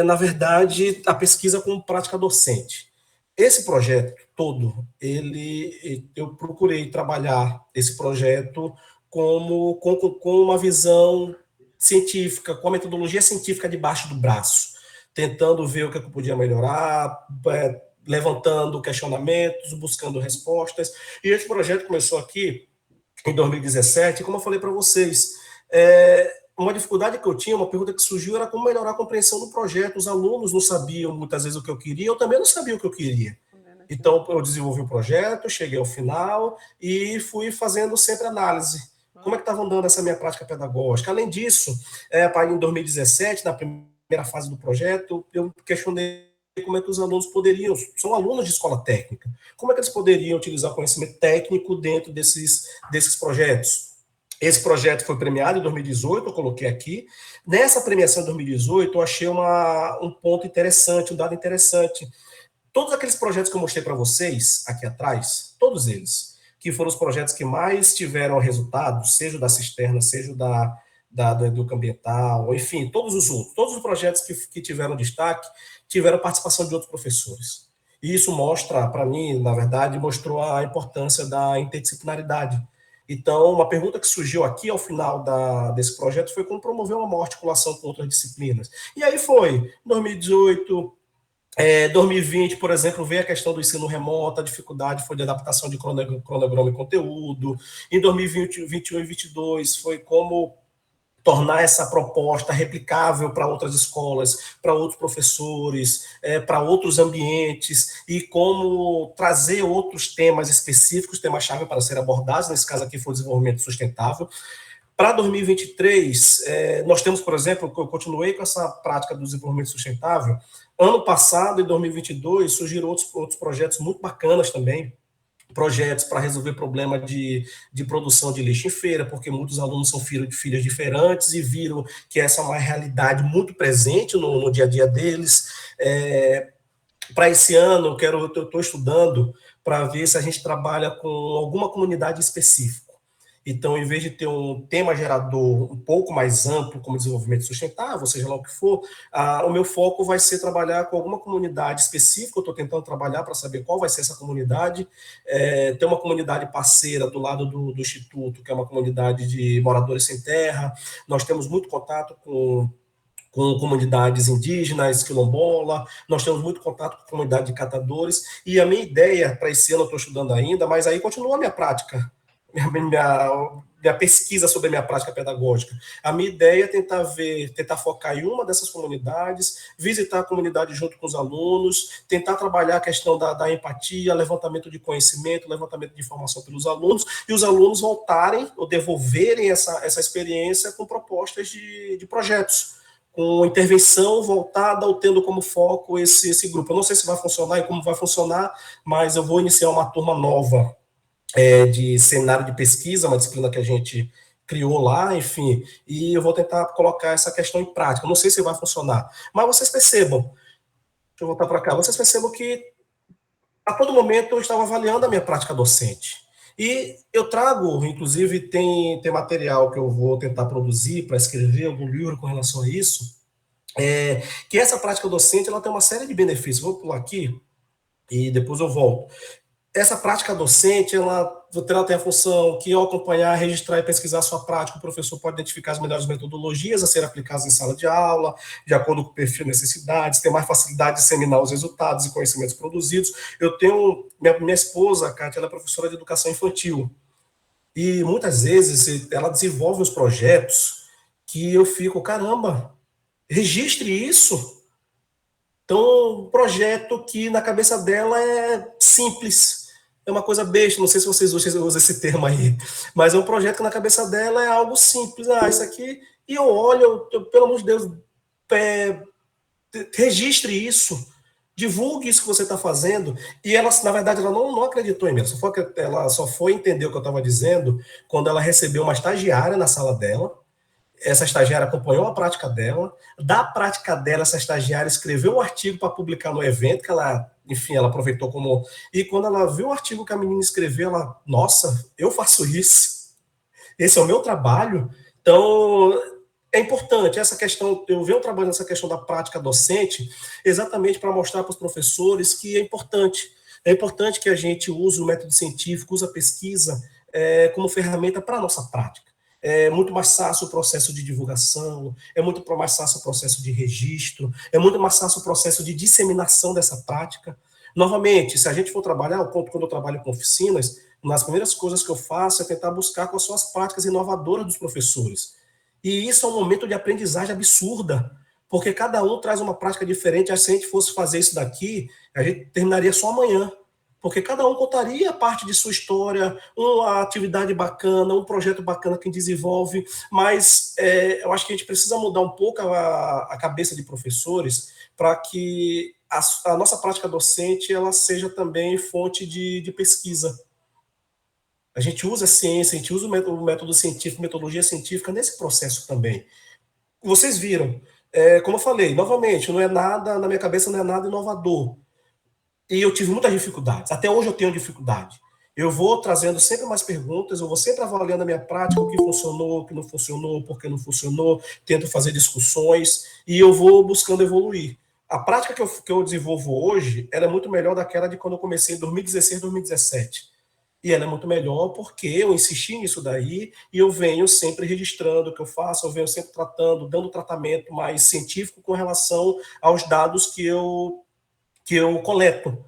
na verdade, a pesquisa como prática docente. Esse projeto todo, eu procurei trabalhar esse projeto com uma visão científica, com a metodologia científica debaixo do braço, tentando ver o que eu podia melhorar, levantando questionamentos, buscando respostas. E esse projeto começou aqui em 2017, como eu falei para vocês, uma dificuldade que eu tinha, uma pergunta que surgiu era como melhorar a compreensão do projeto. Os alunos não sabiam muitas vezes o que eu queria, eu também não sabia o que eu queria. Então, eu desenvolvi o projeto, cheguei ao final e fui fazendo sempre análise. Como é que estava andando essa minha prática pedagógica? Além disso, em 2017, na primeira fase do projeto, eu questionei como é que os alunos poderiam, são alunos de escola técnica, como é que eles poderiam utilizar conhecimento técnico dentro desses projetos. Esse projeto foi premiado em 2018, eu coloquei aqui. Nessa premiação de 2018, eu achei um ponto interessante, um dado interessante. Todos aqueles projetos que eu mostrei para vocês aqui atrás, todos eles, que foram os projetos que mais tiveram resultados, seja da cisterna, seja do educoambiental, enfim, todos os projetos que tiveram destaque, tiveram participação de outros professores. E isso mostra, para mim, na verdade, mostrou a importância da interdisciplinaridade. Então, uma pergunta que surgiu aqui ao final desse projeto foi como promover uma maior articulação com outras disciplinas. E aí foi, em 2018, 2020, por exemplo, veio a questão do ensino remoto, a dificuldade foi de adaptação de cronograma e conteúdo. Em 2020, 2021 e 2022 foi como tornar essa proposta replicável para outras escolas, para outros professores, para outros ambientes, e como trazer outros temas específicos, temas-chave para serem abordados, nesse caso aqui foi o desenvolvimento sustentável. Para 2023, nós temos, por exemplo, eu continuei com essa prática do desenvolvimento sustentável. Ano passado, em 2022, surgiram outros projetos muito bacanas também, projetos para resolver problema de produção de lixo em feira, porque muitos alunos são filhos de filhas diferentes e viram que essa é uma realidade muito presente no dia a dia deles. Para esse ano, eu estou estudando para ver se a gente trabalha com alguma comunidade específica. Então, em vez de ter um tema gerador um pouco mais amplo, como desenvolvimento sustentável, seja lá o que for, o meu foco vai ser trabalhar com alguma comunidade específica. Eu estou tentando trabalhar para saber qual vai ser essa comunidade. Tem uma comunidade parceira do lado do Instituto, que é uma comunidade de moradores sem terra. Nós temos muito contato com comunidades indígenas, quilombola, nós temos muito contato com comunidade de catadores, e a minha ideia, para esse ano eu estou estudando ainda, mas aí continua a minha prática, minha pesquisa sobre a minha prática pedagógica. A minha ideia é tentar focar em uma dessas comunidades, visitar a comunidade junto com os alunos, tentar trabalhar a questão da empatia, levantamento de conhecimento, levantamento de informação pelos alunos, e os alunos voltarem ou devolverem essa experiência com propostas de projetos, com intervenção voltada ou tendo como foco esse grupo. Eu não sei se vai funcionar e como vai funcionar, mas eu vou iniciar uma turma nova de seminário de pesquisa, uma disciplina que a gente criou lá, enfim, e eu vou tentar colocar essa questão em prática. Eu não sei se vai funcionar, mas vocês percebam, deixa eu voltar para cá, vocês percebam que a todo momento eu estava avaliando a minha prática docente. E eu trago, inclusive, tem material que eu vou tentar produzir para escrever algum livro com relação a isso, que essa prática docente ela tem uma série de benefícios. Vou pular aqui e depois eu volto. Essa prática docente, ela tem a função que, ao acompanhar, registrar e pesquisar a sua prática, o professor pode identificar as melhores metodologias a serem aplicadas em sala de aula, de acordo com o perfil e necessidades, ter mais facilidade de disseminar os resultados e conhecimentos produzidos. Eu tenho, minha esposa, a Kátia, ela é professora de educação infantil, e muitas vezes ela desenvolve os projetos que eu fico, caramba, registre isso. Então, um projeto que na cabeça dela é simples, é uma coisa besta, não sei se vocês usam esse termo aí, mas é um projeto que na cabeça dela é algo simples, isso aqui, e eu olho, pelo amor de Deus, registre isso, divulgue isso que você está fazendo, e ela, na verdade, ela não acreditou em mim, ela só foi entender o que eu estava dizendo quando ela recebeu uma estagiária na sala dela. Essa estagiária acompanhou a prática dela, da prática dela, essa estagiária escreveu um artigo para publicar no evento, que ela, enfim, ela aproveitou como... E quando ela viu o artigo que a menina escreveu, ela, nossa, eu faço isso, esse é o meu trabalho. Então, é importante essa questão, eu venho trabalhando essa questão da prática docente, exatamente para mostrar para os professores que é importante que a gente use o método científico, use a pesquisa como ferramenta para a nossa prática. É muito mais fácil o processo de divulgação, é muito mais fácil o processo de registro, é muito mais fácil o processo de disseminação dessa prática. Novamente, se a gente for trabalhar, quando eu trabalho com oficinas, uma das primeiras coisas que eu faço é tentar buscar quais são as práticas inovadoras dos professores. E isso é um momento de aprendizagem absurda, porque cada um traz uma prática diferente. Se a gente fosse fazer isso daqui, a gente terminaria só amanhã, porque cada um contaria parte de sua história, uma atividade bacana, um projeto bacana que desenvolve, mas eu acho que a gente precisa mudar um pouco a cabeça de professores para que a nossa prática docente ela seja também fonte de pesquisa. A gente usa a ciência, a gente usa o método científico, metodologia científica nesse processo também. Vocês viram, como eu falei, novamente, não é nada, na minha cabeça não é nada inovador. E eu tive muitas dificuldades. Até hoje eu tenho dificuldade. Eu vou trazendo sempre mais perguntas, eu vou sempre avaliando a minha prática, o que funcionou, o que não funcionou, por que não funcionou, tento fazer discussões e eu vou buscando evoluir. A prática que eu desenvolvo hoje, ela é muito melhor daquela de quando eu comecei em 2016, 2017. E ela é muito melhor porque eu insisti nisso daí e eu venho sempre registrando o que eu faço, eu venho sempre tratando, dando tratamento mais científico com relação aos dados que eu coleto,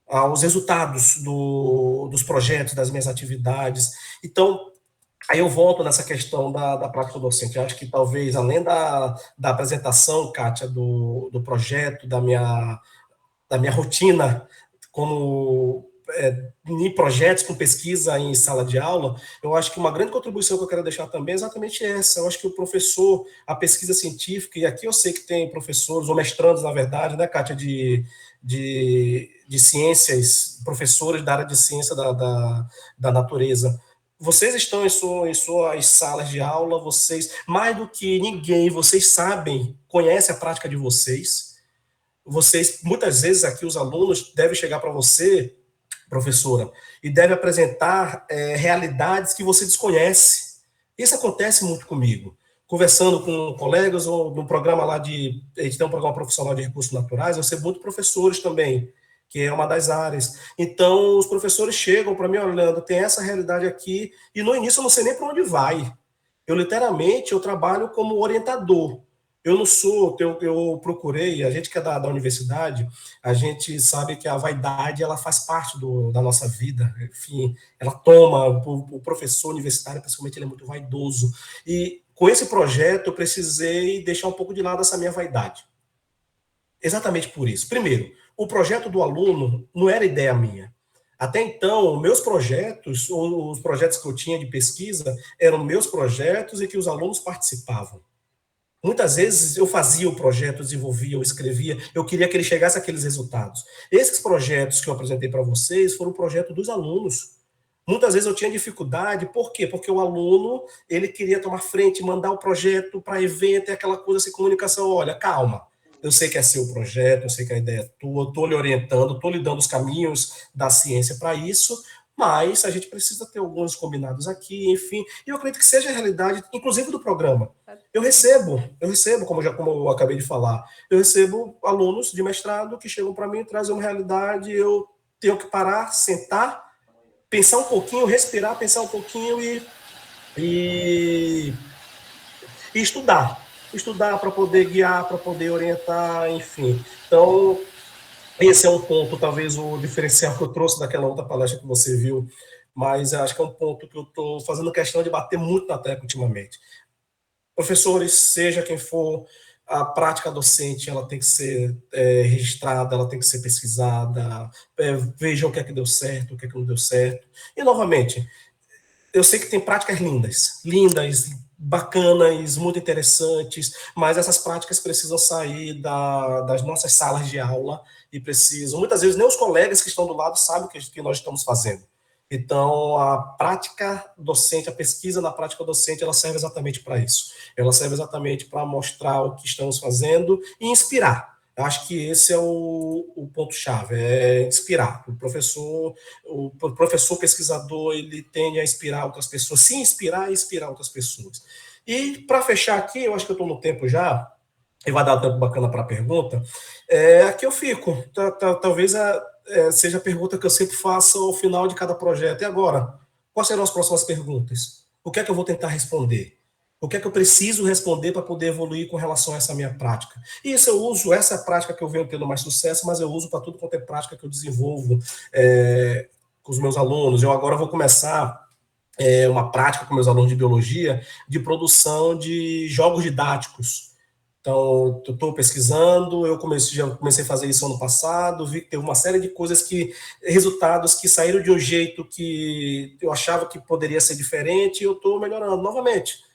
aos resultados dos projetos, das minhas atividades. Então, aí eu volto nessa questão da prática docente. Eu acho que talvez, além da apresentação, Kátia, do projeto, da minha rotina como em projetos com pesquisa em sala de aula, eu acho que uma grande contribuição que eu quero deixar também é exatamente essa. Eu acho que o professor, a pesquisa científica, e aqui eu sei que tem professores, ou mestrandos, na verdade, né, Kátia, de ciências, professores da área de ciência da natureza. Vocês estão em suas salas de aula, vocês, mais do que ninguém, vocês sabem, conhecem a prática de vocês. Vocês, muitas vezes aqui, os alunos devem chegar para você, professora, e devem apresentar realidades que você desconhece. Isso acontece muito comigo. Conversando com colegas, ou no programa lá a gente tem um programa profissional de recursos naturais, eu recebo muitos professores também, que é uma das áreas. Então, os professores chegam para mim olhando, tem essa realidade aqui, e no início eu não sei nem para onde vai. Eu trabalho como orientador. Eu não sou, eu procurei, a gente que é da universidade, a gente sabe que a vaidade, ela faz parte da nossa vida, enfim, ela toma, o professor universitário, principalmente, ele é muito vaidoso, e com esse projeto eu precisei deixar um pouco de lado essa minha vaidade, exatamente por isso. Primeiro, o projeto do aluno não era ideia minha. Até então, meus projetos, ou os projetos que eu tinha de pesquisa, eram meus projetos e que os alunos participavam. Muitas vezes eu fazia o projeto, desenvolvia, eu escrevia, eu queria que ele chegasse àqueles resultados. Esses projetos que eu apresentei para vocês foram o projeto dos alunos. Muitas vezes eu tinha dificuldade, por quê? Porque o aluno, ele queria tomar frente, mandar o projeto para evento, e aquela coisa assim, comunicação, olha, calma, eu sei que é seu projeto, eu sei que a ideia é tua, estou lhe orientando, estou lhe dando os caminhos da ciência para isso, mas a gente precisa ter alguns combinados aqui, enfim, e eu acredito que seja a realidade, inclusive do programa. Eu recebo, como eu acabei de falar, eu recebo alunos de mestrado que chegam para mim e trazem uma realidade, eu tenho que parar, sentar, pensar um pouquinho, respirar, pensar um pouquinho e estudar para poder guiar, para poder orientar, enfim. Então, esse é um ponto, talvez o diferencial que eu trouxe daquela outra palestra que você viu, mas acho que é um ponto que eu estou fazendo questão de bater muito na tecla ultimamente. Professores, seja quem for, a prática docente ela tem que ser registrada, ela tem que ser pesquisada, vejam o que é que deu certo, o que é que não deu certo. E, novamente, eu sei que tem práticas lindas, bacanas, muito interessantes, mas essas práticas precisam sair das nossas salas de aula e precisam, muitas vezes nem os colegas que estão do lado sabem o que nós estamos fazendo. Então, a prática docente, a pesquisa na prática docente, ela serve exatamente para isso. Ela serve exatamente para mostrar o que estamos fazendo e inspirar. Eu acho que esse é o ponto-chave, é inspirar. O professor pesquisador, ele tende a inspirar outras pessoas, se inspirar e inspirar outras pessoas. E, para fechar aqui, eu acho que eu estou no tempo já, e vai dar um tempo bacana para a pergunta, aqui eu fico. Talvez seja a pergunta que eu sempre faço ao final de cada projeto. E agora? Quais serão as próximas perguntas? O que é que eu vou tentar responder? O que é que eu preciso responder para poder evoluir com relação a essa minha prática? E isso eu uso, essa é a prática que eu venho tendo mais sucesso, mas eu uso para tudo quanto é prática que eu desenvolvo com os meus alunos. Eu agora vou começar uma prática com meus alunos de biologia de produção de jogos didáticos. Então, eu estou pesquisando, já comecei a fazer isso ano passado, vi que teve uma série de coisas resultados que saíram de um jeito que eu achava que poderia ser diferente, e eu estou melhorando novamente.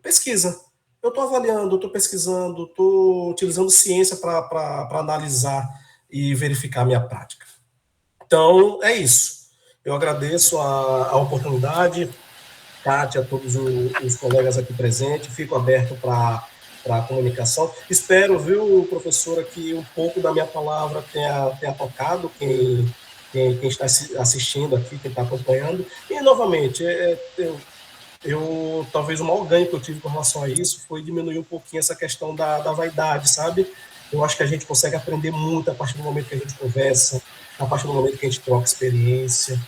Pesquisa. Eu estou avaliando, estou pesquisando, estou utilizando ciência para analisar e verificar a minha prática. Então, é isso. Eu agradeço a oportunidade, Kátia, a todos os colegas aqui presentes, fico aberto para a comunicação. Espero, viu, professora, que um pouco da minha palavra tenha tocado quem está assistindo aqui, quem está acompanhando. E, novamente, talvez o maior ganho que eu tive com relação a isso foi diminuir um pouquinho essa questão da vaidade, sabe? Eu acho que a gente consegue aprender muito a partir do momento que a gente conversa, a partir do momento que a gente troca experiência.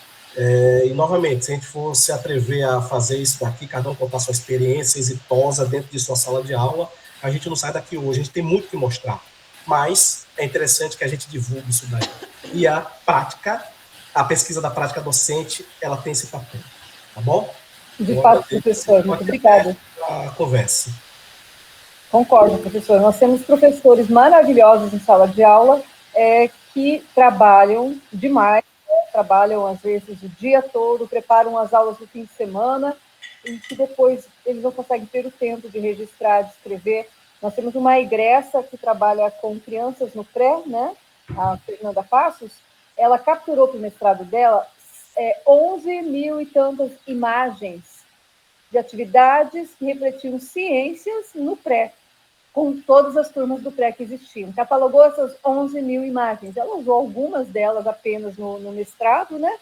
E, novamente, se a gente for se atrever a fazer isso daqui, cada um contar sua experiência exitosa dentro de sua sala de aula, a gente não sai daqui hoje, a gente tem muito que mostrar. Mas é interessante que a gente divulgue isso daí. E a pesquisa da prática docente, ela tem esse papel, tá bom? De fato, professor, muito obrigada. A conversa. Concordo, professor. Nós temos professores maravilhosos em sala de aula que trabalham demais, trabalham às vezes o dia todo, preparam as aulas do fim de semana e que depois eles não conseguem ter o tempo de registrar, de escrever. Nós temos uma egressa que trabalha com crianças no pré, né? A Fernanda Passos, ela capturou para o mestrado dela 11 mil e tantas imagens de atividades que refletiam ciências no pré, com todas as turmas do pré que existiam. Catalogou essas 11 mil imagens. Ela usou algumas delas apenas no mestrado, né?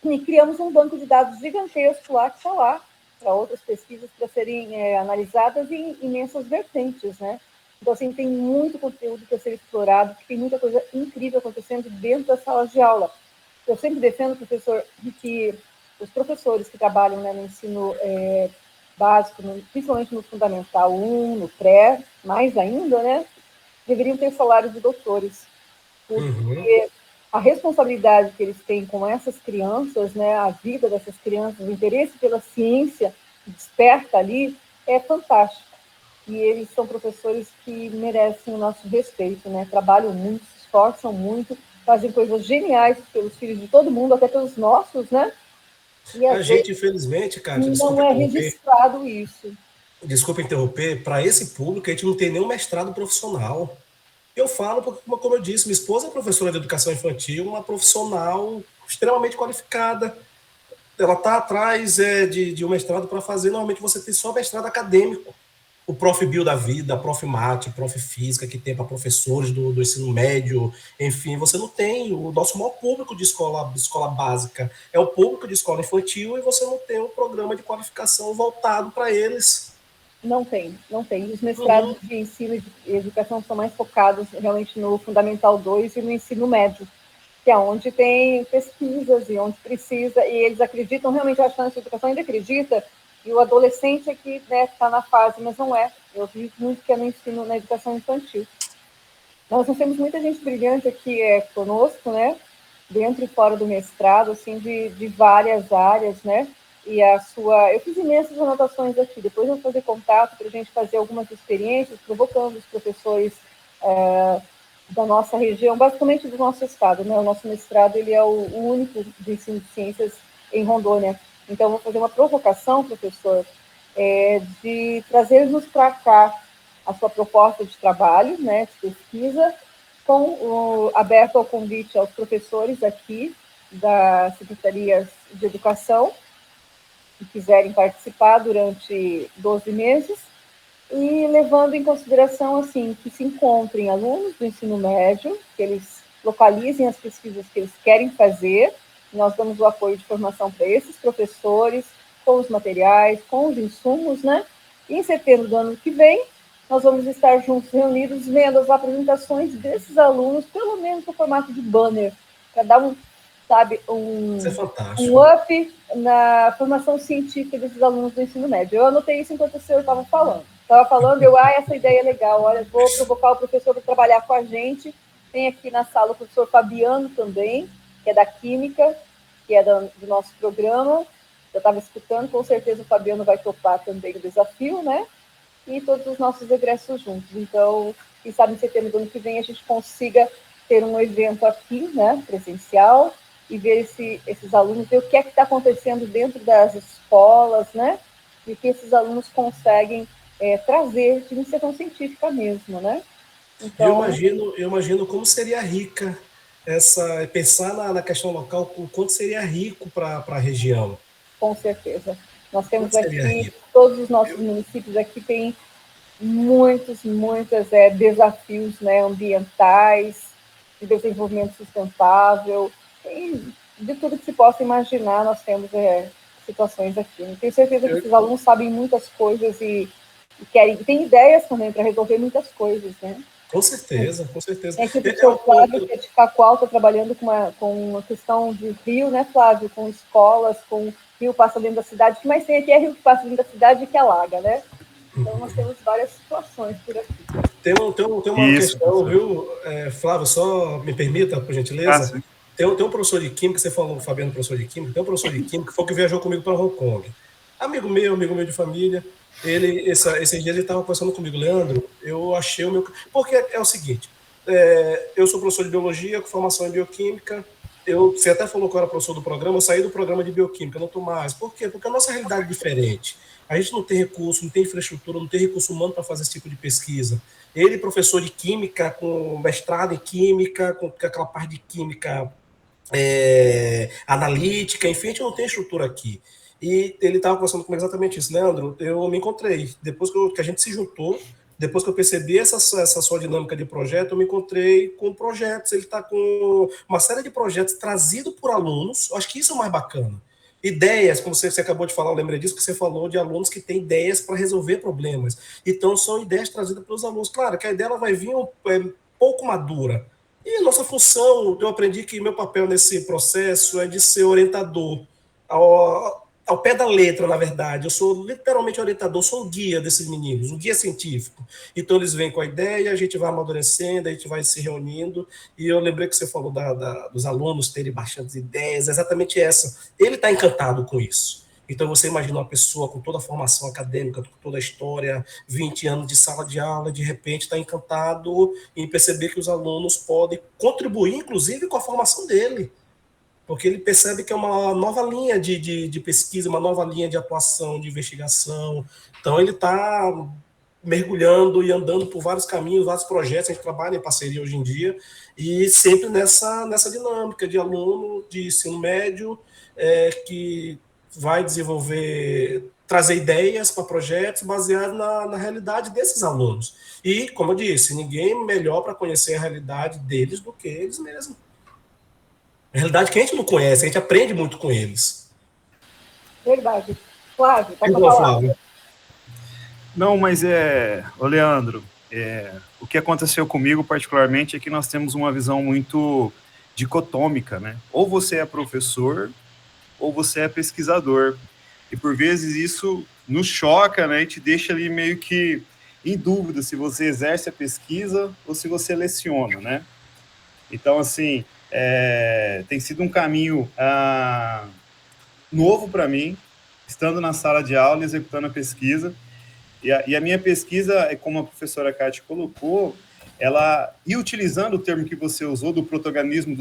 E criamos um banco de dados gigantesco lá, que está lá, para outras pesquisas para serem analisadas em imensas vertentes, né? Então, assim, tem muito conteúdo para ser explorado, tem muita coisa incrível acontecendo dentro das salas de aula. Eu sempre defendo, professor, que os professores que trabalham, né, no ensino básico, principalmente no Fundamental 1, no pré, mais ainda, né, deveriam ter salário de doutores, porque a responsabilidade que eles têm com essas crianças, né, a vida dessas crianças, o interesse pela ciência que desperta ali, é fantástico. E eles são professores que merecem o nosso respeito, né, trabalham muito, se esforçam muito, fazem coisas geniais pelos filhos de todo mundo, até pelos nossos, né? E a gente, infelizmente, Kátia, não é registrado isso. Desculpa interromper, para esse público a gente não tem nenhum mestrado profissional. Eu falo porque, como eu disse, minha esposa é professora de educação infantil, uma profissional extremamente qualificada. Ela está atrás de um mestrado para fazer, normalmente você tem só mestrado acadêmico. o Prof. Bio da vida, Prof. Mate, Prof. Física, que tem para professores do ensino médio, enfim, você não tem o nosso maior público de escola básica, é o público de escola infantil, e você não tem um programa de qualificação voltado para eles. Não tem, não tem. Os mestrados de ensino e educação são mais focados realmente no Fundamental 2 e no ensino médio, que é onde tem pesquisas e onde precisa, e eles acreditam, realmente, a chance de educação ainda acredita, e o adolescente é que está na fase, mas não é. Eu vi muito que é no ensino, na educação infantil. Nós temos muita gente brilhante aqui conosco, né? Dentro e fora do mestrado, assim, de várias áreas, né? E eu fiz imensas anotações aqui, depois eu vou fazer contato para a gente fazer algumas experiências, provocando os professores da nossa região, basicamente do nosso estado, né? O nosso mestrado, ele é o único de ensino de ciências em Rondônia. Então, eu vou fazer uma provocação, professor, de trazermos para cá a sua proposta de trabalho, né, de pesquisa, aberto ao convite aos professores aqui das secretarias de educação, que quiserem participar durante 12 meses, e levando em consideração, assim, que se encontrem alunos do ensino médio, que eles localizem as pesquisas que eles querem fazer, nós damos o apoio de formação para esses professores, com os materiais, com os insumos, né? E em setembro do ano que vem, nós vamos estar juntos, reunidos, vendo as apresentações desses alunos, pelo menos no formato de banner, para dar Isso é um fantástico. up na formação científica desses alunos do ensino médio. Eu anotei isso enquanto o senhor estava falando. Essa ideia é legal, olha, vou provocar o professor para trabalhar com a gente. Tem aqui na sala o professor Fabiano também, que é da Química, que é do nosso programa. Eu estava escutando, com certeza o Fabiano vai topar também o desafio, né? E todos os nossos egressos juntos. Então, quem sabe em setembro do ano que vem a gente consiga ter um evento aqui, né, presencial, e ver esses alunos, ver o que é que está acontecendo dentro das escolas, né, e o que esses alunos conseguem trazer de iniciação científica mesmo, né? Então, Eu imagino como seria rica pensar na questão local, o quanto seria rico para a região. com certeza. Nós temos Quanto seria aqui, rico. todos os nossos municípios aqui têm muitos desafios, né, ambientais, de desenvolvimento sustentável, e de tudo que se possa imaginar, nós temos situações aqui. Eu tenho certeza que esses alunos sabem muitas coisas e têm ideias também para resolver muitas coisas, né? Com certeza, com certeza. Tem aqui o professor Flávio, que é de Cacoal, está trabalhando com uma questão de rio, né, Flávio? Com escolas, com rio passa dentro da cidade. O que mais tem aqui é rio que passa dentro da cidade e que alaga, né? Então, nós temos várias situações por aqui. Tem uma questão, viu, Flávio, só me permita, por gentileza. Tem um professor de Química, você falou, Fabiano, professor de Química, tem um professor de Química que foi que viajou comigo para Hong Kong. Amigo meu de família, esses dias ele estava conversando comigo, Leandro, eu achei o meu... Porque é o seguinte, eu sou professor de Biologia, com formação em Bioquímica, você até falou que eu era professor do programa, eu saí do programa de Bioquímica, não estou mais. Por quê? Porque a nossa realidade é diferente. A gente não tem recurso, não tem infraestrutura, não tem recurso humano para fazer esse tipo de pesquisa. Ele, professor de Química, com mestrado em Química, com aquela parte de Química analítica, enfim, a gente não tem estrutura aqui. E ele estava conversando comigo exatamente isso, Leandro, eu me encontrei, depois que a gente se juntou, depois que eu percebi essa sua dinâmica de projeto, eu me encontrei com projetos, ele está com uma série de projetos trazidos por alunos, eu acho que isso é o mais bacana. Ideias, como você acabou de falar, eu lembrei disso, que você falou de alunos que têm ideias para resolver problemas. Então, são ideias trazidas pelos alunos. Claro que a ideia ela vai vir pouco madura, e nossa função, eu aprendi que meu papel nesse processo é de ser orientador, ao pé da letra, na verdade. Eu sou literalmente orientador, sou um guia desses meninos, um guia científico. Então eles vêm com a ideia, a gente vai amadurecendo, a gente vai se reunindo, e eu lembrei que você falou dos alunos terem bastantes ideias, é exatamente essa. Ele está encantado com isso. Então, você imagina uma pessoa com toda a formação acadêmica, com toda a história, 20 anos de sala de aula, de repente está encantado em perceber que os alunos podem contribuir, inclusive, com a formação dele, porque ele percebe que é uma nova linha de pesquisa, uma nova linha de atuação, de investigação. Então, ele está mergulhando e andando por vários caminhos, vários projetos, a gente trabalha em parceria hoje em dia, e sempre nessa dinâmica de aluno de ensino médio que vai desenvolver trazer ideias para projetos baseados na realidade desses alunos. E, como eu disse, ninguém melhor para conhecer a realidade deles do que eles mesmos. A realidade que a gente não conhece, a gente aprende muito com eles. Verdade. Flávio, pode Igual, falar. Flávio. Não, mas ô Leandro, o que aconteceu comigo particularmente é que nós temos uma visão muito dicotômica, né? Ou você é professor, ou você é pesquisador. E por vezes isso nos choca, né? E te deixa ali meio que em dúvida se você exerce a pesquisa ou se você leciona, né? Então, assim, tem sido um caminho novo para mim, estando na sala de aula, executando a pesquisa. E a minha pesquisa, como a professora Kátia colocou, e utilizando o termo que você usou do protagonismo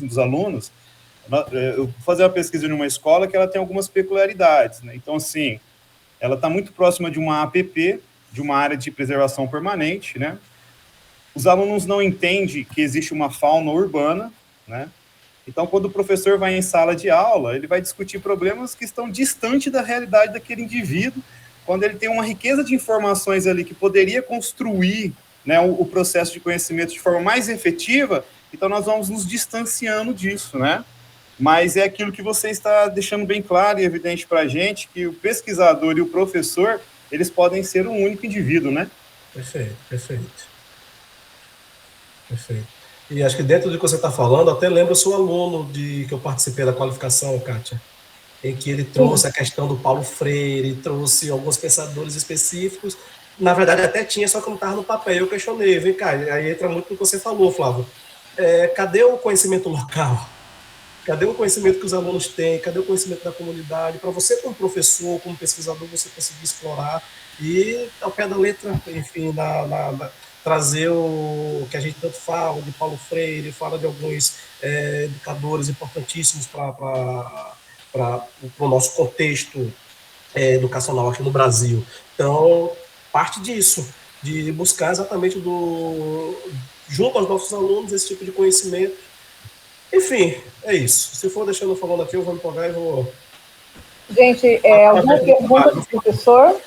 dos alunos, eu vou fazer uma pesquisa em uma escola que ela tem algumas peculiaridades, né? Então, assim, ela está muito próxima de uma APP, de uma área de preservação permanente, né? Os alunos não entendem que existe uma fauna urbana, né? Então, quando o professor vai em sala de aula, ele vai discutir problemas que estão distantes da realidade daquele indivíduo, quando ele tem uma riqueza de informações ali que poderia construir, né, o processo de conhecimento de forma mais efetiva, então nós vamos nos distanciando disso, né? Mas é aquilo que você está deixando bem claro e evidente para a gente, que o pesquisador e o professor, eles podem ser um único indivíduo, né? Perfeito, perfeito. Perfeito. E acho que dentro do que você está falando, até lembro o seu aluno que eu participei da qualificação, Kátia, em que ele trouxe a questão do Paulo Freire, trouxe alguns pensadores específicos. Na verdade, até tinha, só que não estava no papel. Eu questionei, vem cá, aí entra muito no que você falou, Flávio. Cadê o conhecimento local? Cadê o conhecimento que os alunos têm? Cadê o conhecimento da comunidade? Para você, como professor, como pesquisador, você conseguir explorar e, ao pé da letra, enfim, trazer o que a gente tanto fala de Paulo Freire, fala de alguns educadores importantíssimos para o nosso contexto educacional aqui no Brasil. Então, parte disso, de buscar exatamente junto aos nossos alunos esse tipo de conhecimento. Enfim, é isso. Se for deixando eu falando aqui, eu vou me empolgar e vou... Gente, alguma pergunta do professor?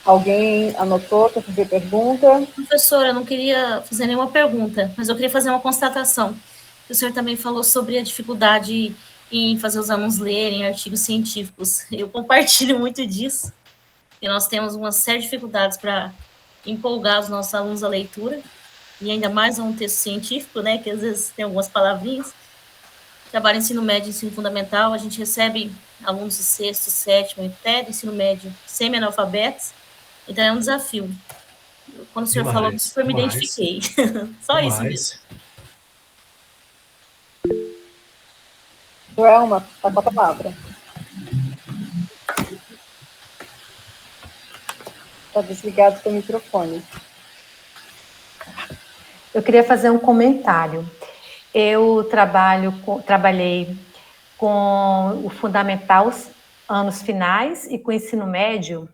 Alguém anotou para fazer pergunta? Professora, eu não queria fazer nenhuma pergunta, mas eu queria fazer uma constatação. O senhor também falou sobre a dificuldade em fazer os alunos lerem artigos científicos. Eu compartilho muito disso, e nós temos uma série de dificuldades para empolgar os nossos alunos à leitura, e ainda mais um texto científico, né, que às vezes tem algumas palavrinhas. Trabalho em ensino médio e ensino fundamental, a gente recebe alunos de sexto, sétimo e até do ensino médio semi-analfabetos, então é um desafio. Quando o senhor falou disso, eu me identifiquei. Só isso mesmo. Joelma, está com a palavra. Está desligado o seu microfone. Eu queria fazer um comentário. Eu trabalhei com o fundamental, anos finais, e com o ensino médio.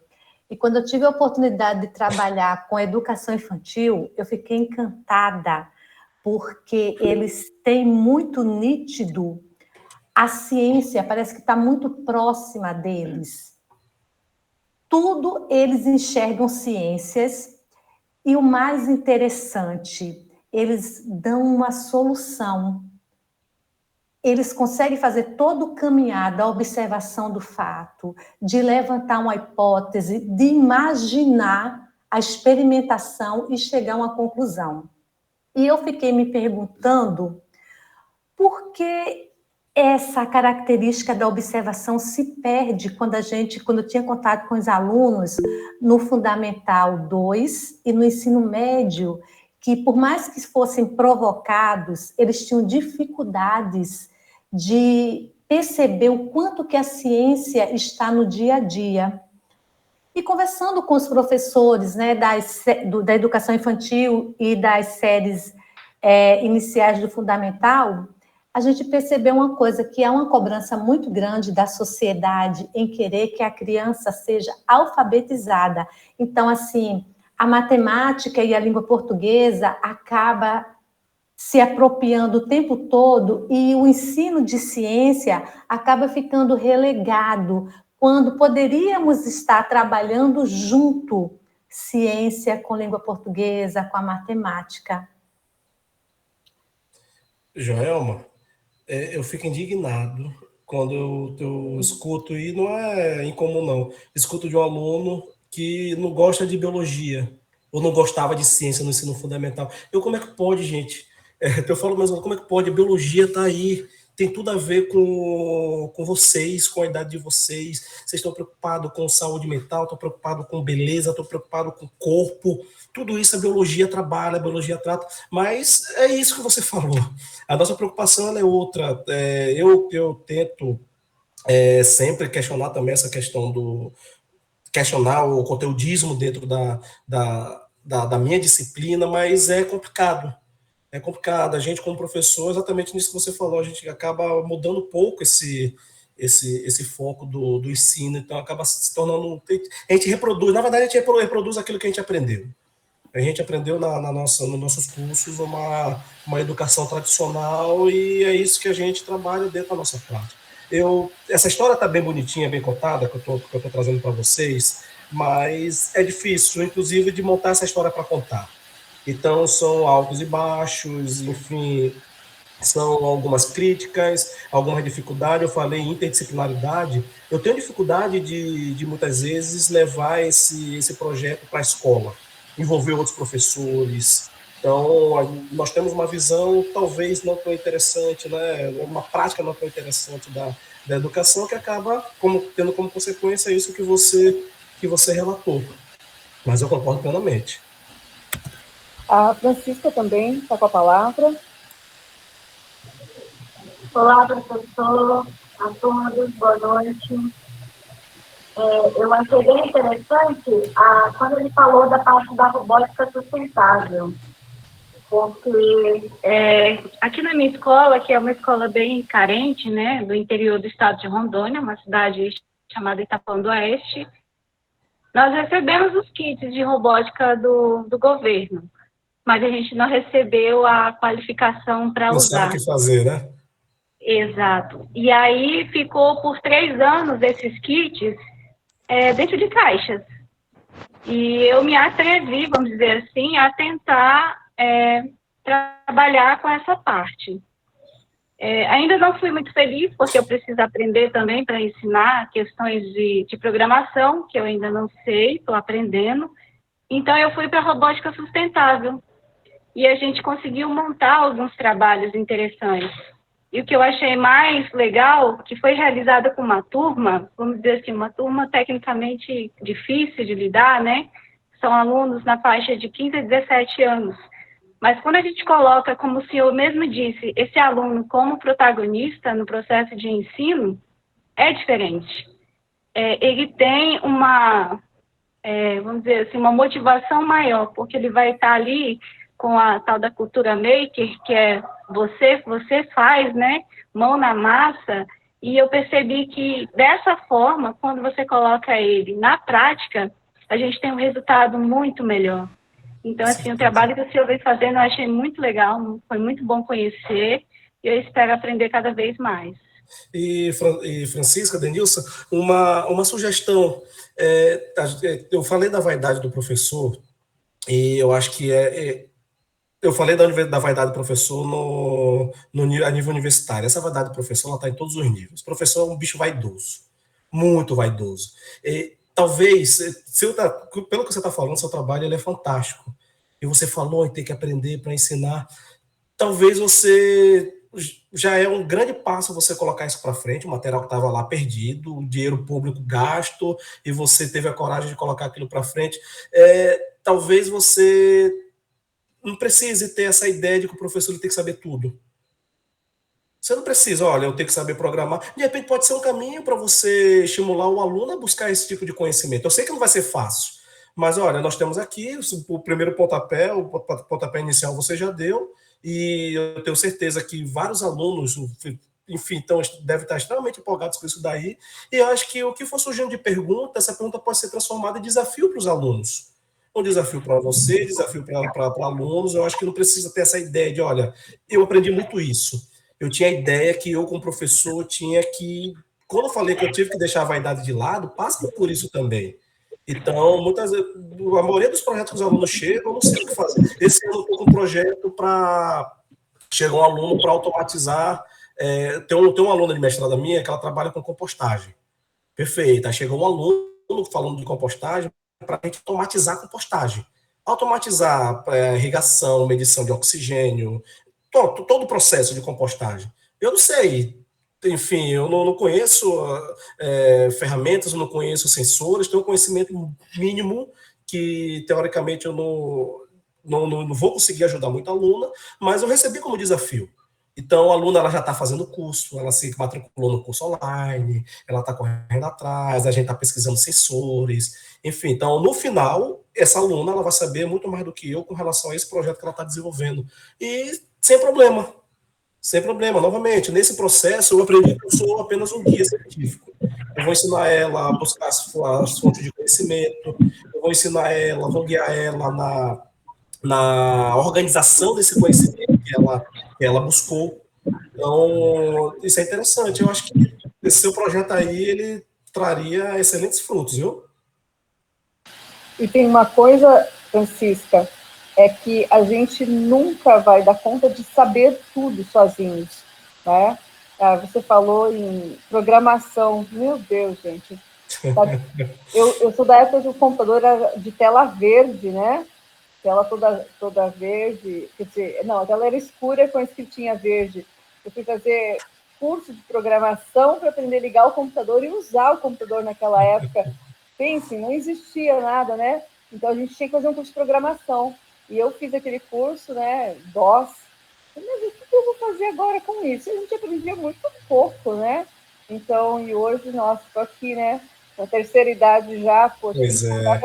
E quando eu tive a oportunidade de trabalhar com educação infantil, eu fiquei encantada, porque eles têm muito nítido a ciência, parece que está muito próxima deles. Tudo eles enxergam ciências, e o mais interessante, eles dão uma solução. Eles conseguem fazer todo o caminhar da observação do fato, de levantar uma hipótese, de imaginar a experimentação e chegar a uma conclusão. E eu fiquei me perguntando por que essa característica da observação se perde quando eu tinha contato com os alunos no Fundamental 2 e no ensino médio, que por mais que fossem provocados, eles tinham dificuldades de perceber o quanto que a ciência está no dia a dia. E conversando com os professores, né, da educação infantil e das séries iniciais do Fundamental, a gente percebeu uma coisa, que há uma cobrança muito grande da sociedade em querer que a criança seja alfabetizada. Então, assim, a matemática e a língua portuguesa acaba se apropriando o tempo todo e o ensino de ciência acaba ficando relegado, quando poderíamos estar trabalhando junto, ciência com língua portuguesa, com a matemática. Joelma, eu fico indignado quando eu escuto, e não é incomum não, escuto de um aluno que não gosta de biologia, ou não gostava de ciência no ensino fundamental. Como é que pode, gente? Eu falo mesmo, como é que pode? A biologia está aí, tem tudo a ver com vocês, com a idade de vocês. Vocês estão preocupados com saúde mental, estão preocupados com beleza, estão preocupados com corpo. Tudo isso a biologia trabalha, a biologia trata. Mas é isso que você falou. A nossa preocupação ela é outra. Eu tento sempre questionar também essa questão questionar o conteudismo dentro da minha disciplina, mas é complicado. É complicado. A gente, como professor, exatamente nisso que você falou, a gente acaba mudando um pouco esse foco do ensino, então acaba se tornando... A gente reproduz, na verdade, a gente reproduz aquilo que a gente aprendeu. A gente aprendeu nos nossos cursos uma educação tradicional e é isso que a gente trabalha dentro da nossa prática. Essa história está bem bonitinha, bem contada, que eu estou trazendo para vocês, mas é difícil, inclusive, de montar essa história para contar. Então, são altos e baixos, enfim, são algumas críticas, algumas dificuldades. Eu falei em interdisciplinaridade. Eu tenho dificuldade de muitas vezes, levar esse projeto para a escola, envolver outros professores. Então, nós temos uma visão talvez não tão interessante, né? Uma prática não tão interessante da educação, que acaba tendo como consequência isso que você relatou. Mas eu concordo plenamente. A Francisca também está com a palavra. Olá, professor, a todos, boa noite. Eu achei bem interessante quando ele falou da parte da robótica sustentável, porque aqui na minha escola, que é uma escola bem carente, né, do interior do estado de Rondônia, uma cidade chamada Itapuã do Oeste, nós recebemos os kits de robótica do governo, mas a gente não recebeu a qualificação para usar. Não sabe o que fazer, né? Exato. E aí ficou por 3 anos esses kits dentro de caixas. E eu me atrevi, vamos dizer assim, a tentar trabalhar com essa parte. Ainda não fui muito feliz, porque eu preciso aprender também para ensinar questões de programação, que eu ainda não sei, estou aprendendo. Então, eu fui para a robótica sustentável. E a gente conseguiu montar alguns trabalhos interessantes. E o que eu achei mais legal, que foi realizada com uma turma, vamos dizer assim, uma turma tecnicamente difícil de lidar, né? São alunos na faixa de 15 a 17 anos. Mas quando a gente coloca, como o senhor mesmo disse, esse aluno como protagonista no processo de ensino, é diferente. Ele tem vamos dizer assim, uma motivação maior, porque ele vai estar ali com a tal da cultura maker, que é você faz, né, mão na massa, e eu percebi que dessa forma, quando você coloca ele na prática, a gente tem um resultado muito melhor. Então, assim, o trabalho que o senhor vem fazendo eu achei muito legal, foi muito bom conhecer, e eu espero aprender cada vez mais. E Francisca, Denilson, uma sugestão. Eu falei da vaidade do professor, e eu acho que eu falei da vaidade do professor a nível universitário. Essa vaidade do professor está em todos os níveis. O professor é um bicho vaidoso, muito vaidoso. Talvez, pelo que você está falando, seu trabalho ele é fantástico. E você falou em ter que aprender para ensinar. Talvez você já é um grande passo você colocar isso para frente, o material que estava lá perdido, o dinheiro público gasto, e você teve a coragem de colocar aquilo para frente. Talvez você não precise ter essa ideia de que o professor tem que saber tudo. Você não precisa, olha, eu tenho que saber programar. De repente pode ser um caminho para você estimular o aluno a buscar esse tipo de conhecimento. Eu sei que não vai ser fácil, mas olha, nós temos aqui o primeiro pontapé, o pontapé inicial você já deu, e eu tenho certeza que vários alunos, enfim, devem estar extremamente empolgados com isso daí, e eu acho que o que for surgindo de pergunta, essa pergunta pode ser transformada em desafio para os alunos. um desafio para você, desafio para alunos. Eu acho que não precisa ter essa ideia de, olha, eu aprendi muito isso. Eu tinha a ideia que eu, como professor, tinha que, quando eu falei que eu tive que deixar a vaidade de lado, passa por isso também. Então, muitas vezes, a maioria dos projetos que os alunos chegam, eu não sei o que fazer. Esse ano eu estou com um projeto para... Chega um aluno para automatizar. Tem uma aluna de mestrado minha que ela trabalha com compostagem. Perfeito. Aí chegou um aluno falando de compostagem para a gente automatizar a compostagem. Automatizar irrigação, medição de oxigênio, todo o processo de compostagem. Eu não sei, enfim, eu não conheço ferramentas, eu não conheço sensores, tenho um conhecimento mínimo que, teoricamente, eu não vou conseguir ajudar muito a aluna, mas eu recebi como desafio. Então, a aluna ela já está fazendo curso, ela se matriculou no curso online, ela está correndo atrás, a gente está pesquisando sensores, enfim. Então, no final, essa aluna ela vai saber muito mais do que eu com relação a esse projeto que ela está desenvolvendo. E sem problema, sem problema. Novamente, nesse processo, eu aprendi que eu sou apenas um guia científico. Eu vou ensinar ela a buscar as fontes de conhecimento, eu vou ensinar ela, vou guiar ela na organização desse conhecimento que ela buscou. Então, isso é interessante. Eu acho que esse seu projeto aí, ele traria excelentes frutos, viu? E tem uma coisa, Francisca, é que a gente nunca vai dar conta de saber tudo sozinhos, né? Você falou em programação. Meu Deus, gente. Eu sou da época que o computador era de tela verde, né? Tela toda verde, quer dizer, não, a tela era escura com a escritinha verde. Eu fui fazer curso de programação para aprender a ligar o computador e usar o computador naquela época. Pense, não existia nada, né? Então a gente tinha que fazer um curso de programação. E eu fiz aquele curso, né, DOS. Mas o que eu vou fazer agora com isso? A gente aprendia muito pouco, né? Então, e hoje, nossa, estou aqui, né, na terceira idade já, poxa,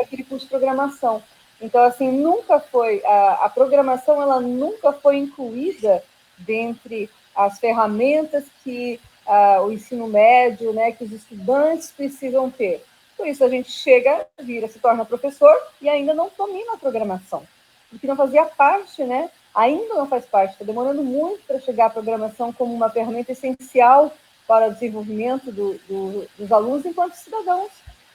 aquele curso de programação. Então, assim, nunca foi, a programação, ela nunca foi incluída dentre as ferramentas que o ensino médio, né, que os estudantes precisam ter. Por isso, a gente chega, vira, se torna professor e ainda não domina a programação, porque não fazia parte, né? Ainda não faz parte, está demorando muito para chegar à programação como uma ferramenta essencial para o desenvolvimento dos alunos enquanto cidadãos,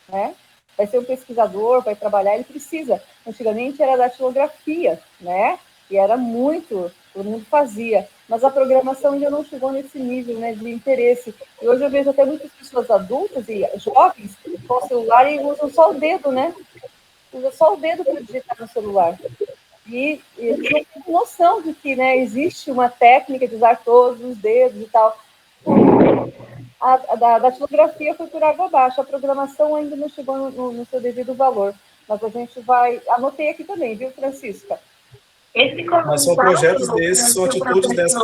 né? Vai ser um pesquisador, vai trabalhar, ele precisa. Antigamente era datilografia, né? E era muito, todo mundo fazia. Mas a programação ainda não chegou nesse nível, né, de interesse. E hoje eu vejo até muitas pessoas adultas e jovens com o celular e usam só o dedo, né? Usa só o dedo para digitar no celular. E não tem noção de que, né, existe uma técnica de usar todos os dedos e tal. A datilografia foi por água abaixo, a programação ainda não chegou no seu devido valor. Mas a gente vai... Anotei aqui também, viu, Francisca? Mas são projetos desses, são atitudes dessas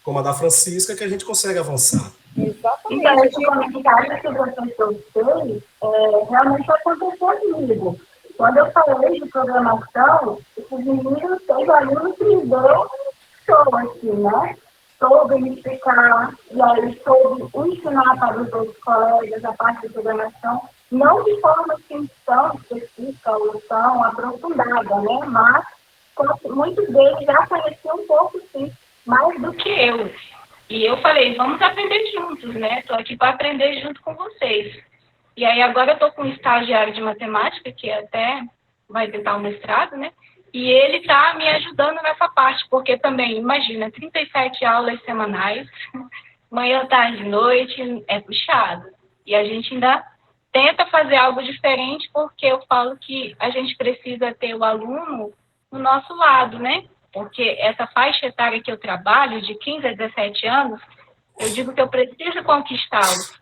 como a da Francisca que a gente consegue avançar. Exatamente. Então, esse comentário que o professor fez, realmente aconteceu comigo. Quando eu falei de programação, os meninos, os alunos me deu show aqui, né? Soube me explicar, e aí soube ensinar para os outros colegas a parte de programação, não de forma tão específica ou tão aprofundada, né? Mas muitos deles já conheciam um pouco, sim, mais do que eu. E eu falei, vamos aprender juntos, né? Estou aqui para aprender junto com vocês. E aí agora eu estou com um estagiário de matemática, que até vai tentar um mestrado, né? E ele está me ajudando nessa parte, porque também, imagina, 37 aulas semanais, manhã, tarde, noite, é puxado. E a gente ainda tenta fazer algo diferente, porque eu falo que a gente precisa ter o aluno no nosso lado, né? Porque essa faixa etária que eu trabalho, de 15 a 17 anos, eu digo que eu preciso conquistá-los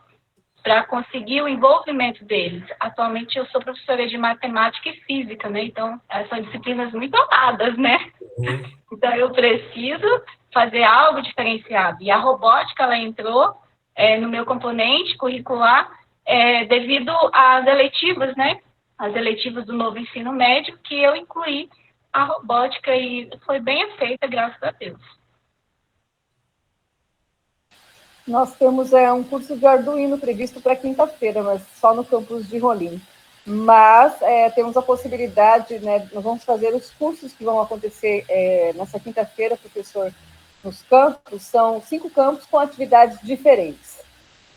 para conseguir o envolvimento deles. Atualmente eu sou professora de matemática e física, né? Então, são disciplinas muito amadas, né? Então, eu preciso fazer algo diferenciado. E a robótica, ela entrou no meu componente curricular devido às eletivas, né? As eletivas do novo ensino médio, que eu incluí a robótica e foi bem aceita, graças a Deus. Nós temos um curso de Arduino previsto para quinta-feira, mas só no campus de Rolim. mas temos a possibilidade, né, nós vamos fazer os cursos que vão acontecer nessa quinta-feira, professor, nos campos, são 5 campos com atividades diferentes,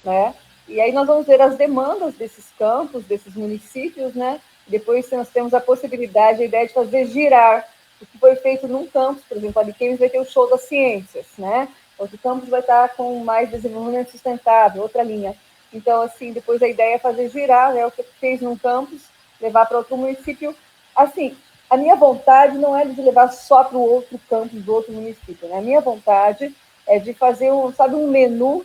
né? E aí nós vamos ver as demandas desses campos, desses municípios, né? Depois nós temos a possibilidade, a ideia de fazer girar o que foi feito num campus, por exemplo, a Ariquemes vai ter o show das ciências, né? Outro campus vai estar com mais desenvolvimento sustentável, outra linha. Então, assim, depois a ideia é fazer girar, né, o que fez num campus, levar para outro município. Assim, a minha vontade não é de levar só para o outro campus do outro município, né? A minha vontade é de fazer um menu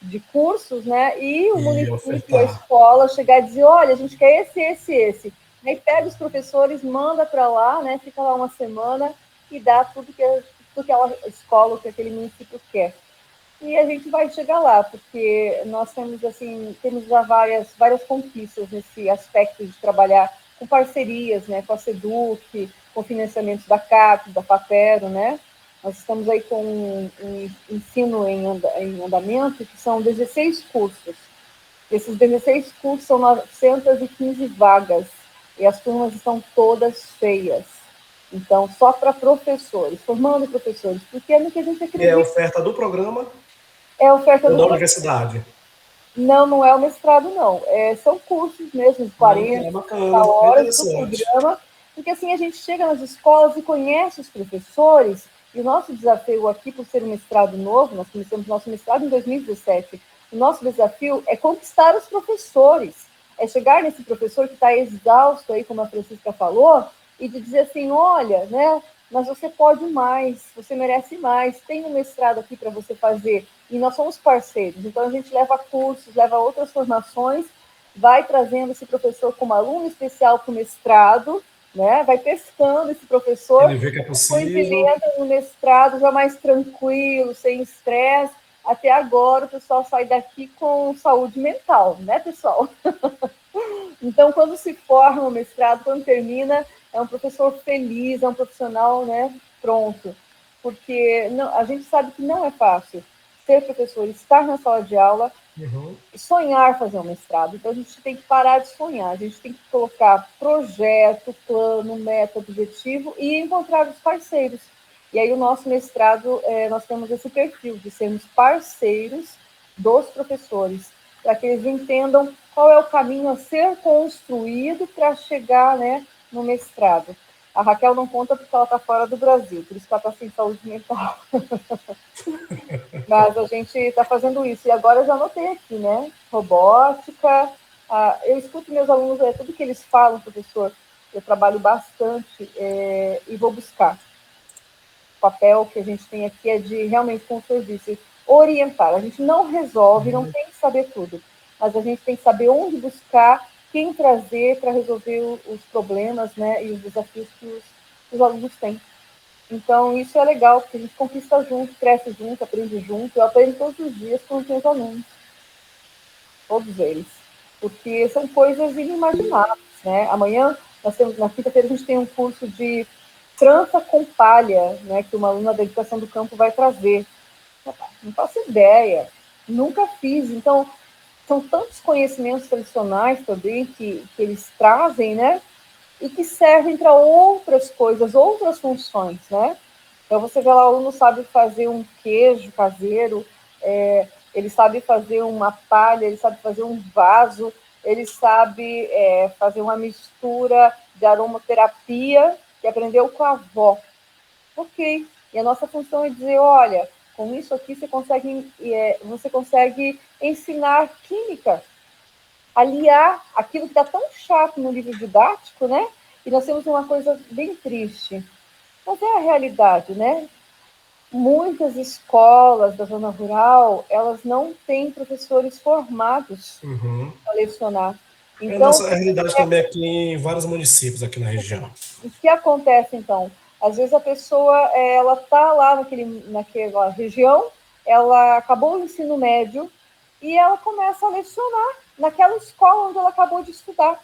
de cursos, né? E o município, a escola, chegar e dizer, olha, a gente quer esse. Aí pega os professores, manda para lá, né? Fica lá uma semana e dá tudo que aquela escola, que aquele município quer. E a gente vai chegar lá, porque nós temos já várias conquistas nesse aspecto de trabalhar com parcerias, né, com a SEDUC, com financiamentos da CAPES, da FAPERO, né? Nós estamos aí com um ensino em andamento, que são 16 cursos. Esses 16 cursos são 915 vagas, e as turmas estão todas cheias. Então, só para professores, formando professores, porque é no que a gente acredita. E é a oferta do programa? É a oferta ou da universidade? Não é o mestrado, não. São cursos mesmo, de 40, bacana, horas do programa, porque assim a gente chega nas escolas e conhece os professores, e o nosso desafio aqui, por ser um mestrado novo, nós começamos nosso mestrado em 2017, o nosso desafio é conquistar os professores, é chegar nesse professor que está exausto aí, como a Francisca falou, e de dizer assim, olha, né, mas você pode mais, você merece mais, tem um mestrado aqui para você fazer, e nós somos parceiros, então a gente leva cursos, leva outras formações, vai trazendo esse professor como aluno especial para o mestrado, né? Vai pescando esse professor, ele vê que é depois ele possível. entra no mestrado já mais tranquilo, sem estresse. Até agora o pessoal sai daqui com saúde mental, né, pessoal? Então, quando se forma o mestrado, quando termina, é um professor feliz, é um profissional, né, pronto. Porque a gente sabe que não é fácil ser professor, estar na sala de aula, sonhar fazer um mestrado. Então, a gente tem que parar de sonhar, a gente tem que colocar projeto, plano, meta, objetivo e encontrar os parceiros. E aí, o nosso mestrado, nós temos esse perfil de sermos parceiros dos professores, para que eles entendam qual é o caminho a ser construído para chegar, né, no mestrado. A Raquel não conta porque ela está fora do Brasil, por isso que ela está sem saúde mental. Mas a gente está fazendo isso. E agora eu já anotei aqui, né? Robótica. Eu escuto meus alunos, tudo que eles falam, professor, eu trabalho bastante e vou buscar. O papel que a gente tem aqui é de realmente, como o senhor disse, orientar. A gente não resolve, não tem que saber tudo, mas a gente tem que saber onde buscar, quem trazer para resolver os problemas, né, e os desafios que os alunos têm. Então, isso é legal, porque a gente conquista junto, cresce junto, aprende junto. Eu aprendo todos os dias com os meus alunos, todos eles, porque são coisas inimagináveis, né? Amanhã, na quinta-feira, a gente tem um curso de trança com palha, né, que uma aluna da educação do campo vai trazer. Não faço ideia, nunca fiz. Então, são tantos conhecimentos tradicionais também que eles trazem, né, e que servem para outras coisas, outras funções, né? Então, você vê lá, o aluno sabe fazer um queijo caseiro, ele sabe fazer uma palha, ele sabe fazer um vaso, ele sabe fazer uma mistura de aromaterapia que aprendeu com a avó. Ok. E a nossa função é dizer, olha, com isso aqui você consegue ensinar química, aliar aquilo que está tão chato no livro didático, né? E nós temos uma coisa bem triste. Mas é a realidade, né? Muitas escolas da zona rural, elas não têm professores formados para lecionar. Então, então, nossa realidade também aqui em vários municípios aqui na região. O que acontece, então? Às vezes a pessoa ela está lá naquela região, ela acabou o ensino médio e ela começa a lecionar naquela escola onde ela acabou de estudar.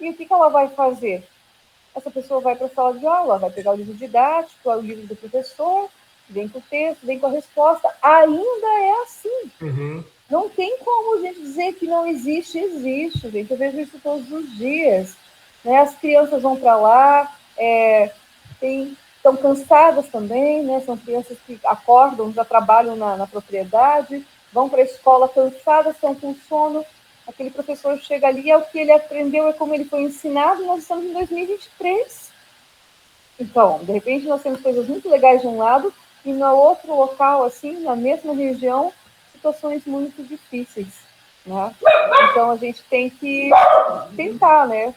E o que ela vai fazer? Essa pessoa vai para a sala de aula, vai pegar o livro didático, o livro do professor, vem com o texto, vem com a resposta. Ainda é assim. Não tem como a gente dizer que não existe, existe, gente. Eu vejo isso todos os dias. Né? As crianças vão para lá, estão cansadas também, né? São crianças que acordam, já trabalham na propriedade, vão para a escola cansadas, estão com sono. Aquele professor chega ali, é o que ele aprendeu, é como ele foi ensinado, e nós estamos em 2023. Então, de repente, nós temos coisas muito legais de um lado, e no outro local, assim, na mesma região, situações muito difíceis, né? Então, a gente tem que tentar, né?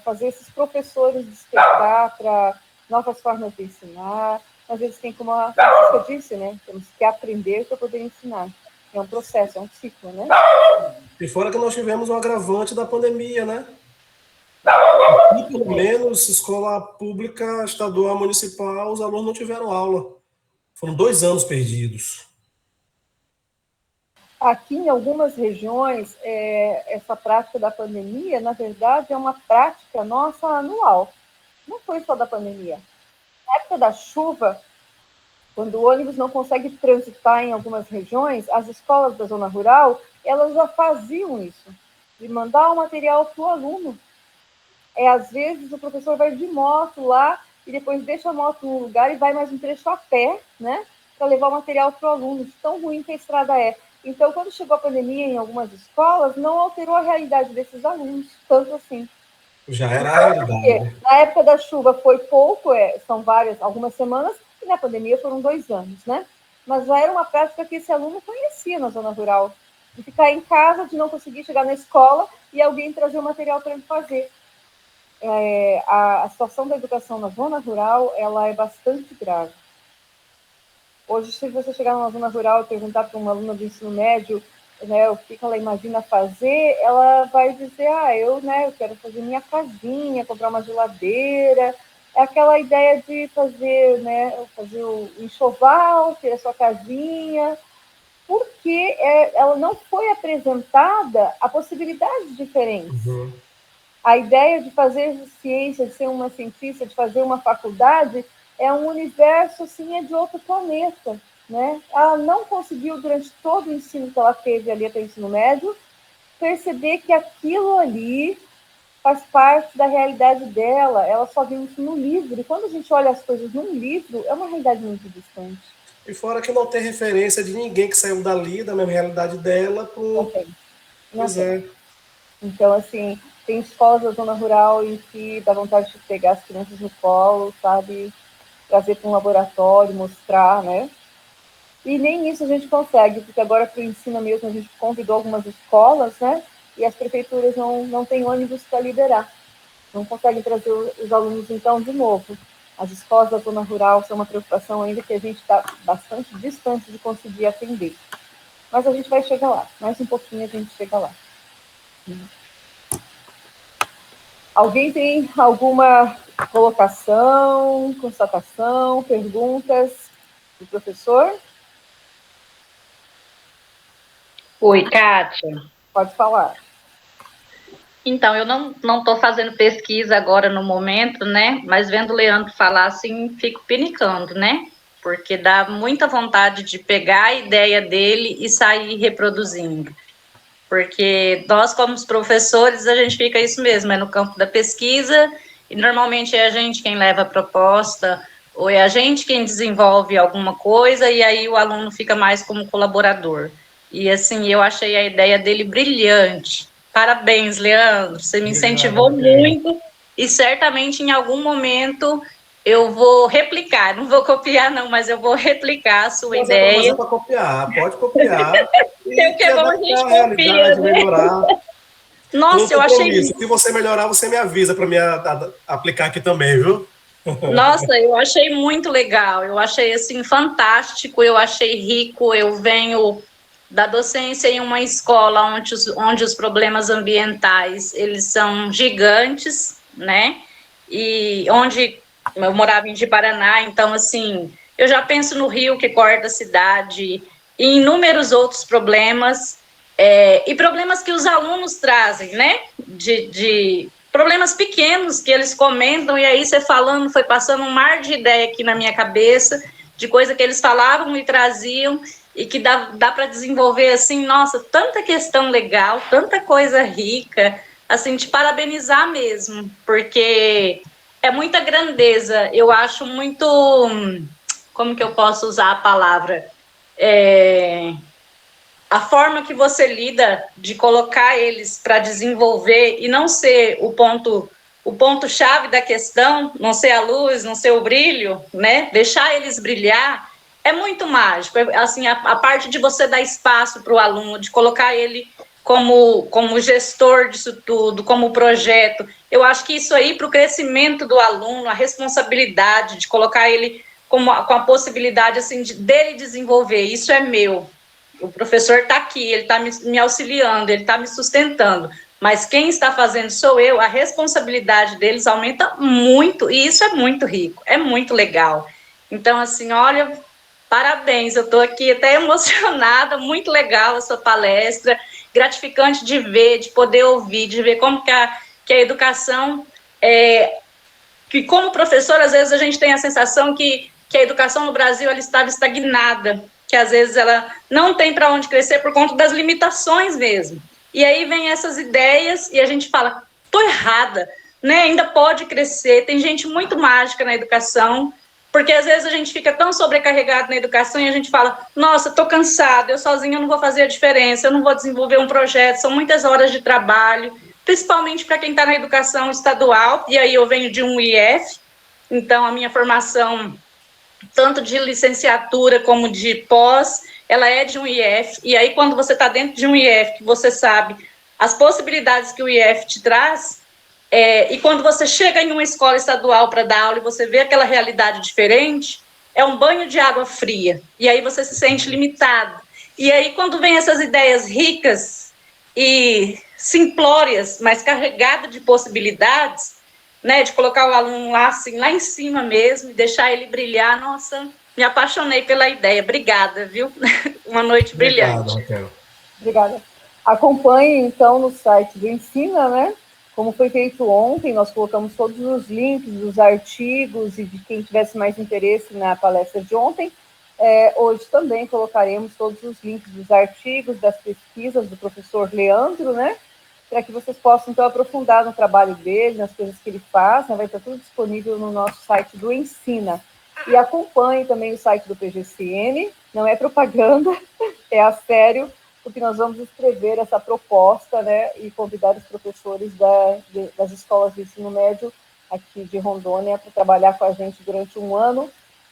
Fazer esses professores despertar para novas formas de ensinar. Às vezes tem, como a Francisca disse, né? Temos que aprender para poder ensinar. É um processo, é um ciclo, né? E fora que nós tivemos um agravante da pandemia, né? E, pelo menos, escola pública, estadual, municipal, os alunos não tiveram aula. Foram 2 anos perdidos. Aqui, em algumas regiões, essa prática da pandemia, na verdade, é uma prática nossa anual. Não foi só da pandemia. Na época da chuva, quando o ônibus não consegue transitar em algumas regiões, as escolas da zona rural, elas já faziam isso, de mandar o material para o aluno. Às vezes, o professor vai de moto lá e depois deixa a moto no lugar e vai mais um trecho a pé, né, para levar o material para o aluno, de tão ruim que a estrada é. Então, quando chegou a pandemia em algumas escolas, não alterou a realidade desses alunos, tanto assim. Já era a realidade. Na época da chuva foi pouco, são algumas semanas, e na pandemia foram 2 anos, né? Mas já era uma prática que esse aluno conhecia na zona rural, de ficar em casa, de não conseguir chegar na escola e alguém trazer o material para ele fazer. A situação da educação na zona rural, ela é bastante grave. Hoje, se você chegar numa zona rural e perguntar para uma aluna do ensino médio, né, o que ela imagina fazer, ela vai dizer, eu quero fazer minha casinha, comprar uma geladeira. É aquela ideia de fazer o enxoval, ter a sua casinha, porque ela não foi apresentada a possibilidades diferentes. Uhum. A ideia de fazer ciência, de ser uma cientista, de fazer uma faculdade, é um universo, assim, de outro planeta, né? Ela não conseguiu, durante todo o ensino que ela teve ali até o ensino médio, perceber que aquilo ali faz parte da realidade dela. Ela só viu isso no livro. E quando a gente olha as coisas num livro, é uma realidade muito distante. E fora que não tem referência de ninguém que saiu dali, da mesma realidade dela. Não tem. Pois é. Então, assim, tem escolas da zona rural em que dá vontade de pegar as crianças no colo, sabe? Trazer para um laboratório, mostrar, né? E nem isso a gente consegue, porque agora para o ensino mesmo a gente convidou algumas escolas, né? E as prefeituras não têm ônibus para liberar. Não conseguem trazer os alunos, então, de novo. As escolas da zona rural são uma preocupação ainda que a gente está bastante distante de conseguir atender. Mas a gente vai chegar lá. Mais um pouquinho a gente chega lá. Alguém tem alguma colocação, constatação, perguntas do professor? Oi, Kátia. Pode falar. Então, eu não estou fazendo pesquisa agora no momento, né? Mas vendo o Leandro falar assim, fico pinicando, né? Porque dá muita vontade de pegar a ideia dele e sair reproduzindo. Porque nós, como os professores, a gente fica isso mesmo, é no campo da pesquisa, e normalmente é a gente quem leva a proposta, ou é a gente quem desenvolve alguma coisa, e aí o aluno fica mais como colaborador. E assim, eu achei a ideia dele brilhante. Parabéns, Leandro, você me incentivou muito, e certamente em algum momento eu vou replicar, não vou copiar não, mas eu vou replicar a sua ideia. Mas é para copiar, pode copiar. Que é bom, a gente copia, né? Melhorar. Nossa, eu achei... Se você melhorar, você me avisa para me aplicar aqui também, viu? Nossa, eu achei muito legal, eu achei, assim, fantástico, eu achei rico, eu venho da docência em uma escola onde os problemas ambientais, eles são gigantes, né? E onde eu morava em Paraná, então, assim, eu já penso no rio que corta a cidade, e inúmeros outros problemas, e problemas que os alunos trazem, né? De problemas pequenos que eles comentam, e aí você falando, foi passando um mar de ideia aqui na minha cabeça, de coisa que eles falavam e traziam, e que dá para desenvolver, assim, nossa, tanta questão legal, tanta coisa rica, assim, te parabenizar mesmo, porque é muita grandeza, eu acho muito, como que eu posso usar a palavra? A forma que você lida de colocar eles para desenvolver e não ser o ponto-chave da questão, não ser a luz, não ser o brilho, né? Deixar eles brilhar é muito mágico. Assim, a parte de você dar espaço para o aluno, de colocar ele como gestor disso tudo, como projeto. Eu acho que isso aí, para o crescimento do aluno, a responsabilidade de colocar ele com a possibilidade assim, dele desenvolver, isso é meu. O professor está aqui, ele está me auxiliando, ele está me sustentando, mas quem está fazendo sou eu, a responsabilidade deles aumenta muito, e isso é muito rico, é muito legal. Então, assim, olha, parabéns, eu estou aqui até emocionada, muito legal a sua palestra, gratificante de ver, de poder ouvir, de ver como que a educação, que como professor, às vezes a gente tem a sensação que a educação no Brasil ela estava estagnada, que às vezes ela não tem para onde crescer por conta das limitações mesmo. E aí vem essas ideias e a gente fala, tô errada, né? Ainda pode crescer, tem gente muito mágica na educação, porque às vezes a gente fica tão sobrecarregado na educação e a gente fala, nossa, tô cansado, eu sozinha não vou fazer a diferença, eu não vou desenvolver um projeto, são muitas horas de trabalho, principalmente para quem está na educação estadual, e aí eu venho de um IF, então a minha formação tanto de licenciatura como de pós, ela é de um IF, e aí quando você está dentro de um IF, que você sabe as possibilidades que o IF te traz, e quando você chega em uma escola estadual para dar aula e você vê aquela realidade diferente, é um banho de água fria, e aí você se sente limitado. E aí quando vem essas ideias ricas e simplórias, mas carregadas de possibilidades, né, de colocar o aluno lá, assim, lá em cima mesmo, e deixar ele brilhar, nossa, me apaixonei pela ideia. Obrigada, viu? Uma noite brilhante. Obrigado, Raquel. Obrigada. Acompanhe, então, no site do Ensina, né? Como foi feito ontem, nós colocamos todos os links dos artigos e de quem tivesse mais interesse na palestra de ontem. Hoje também colocaremos todos os links dos artigos, das pesquisas do professor Leandro, né? Para que vocês possam, então, aprofundar no trabalho dele, nas coisas que ele faz, né? Vai estar tudo disponível no nosso site do Ensina. E acompanhe também o site do PGCN, não é propaganda, é a sério, porque nós vamos escrever essa proposta, né, e convidar os professores das escolas de ensino médio aqui de Rondônia para trabalhar com a gente durante um ano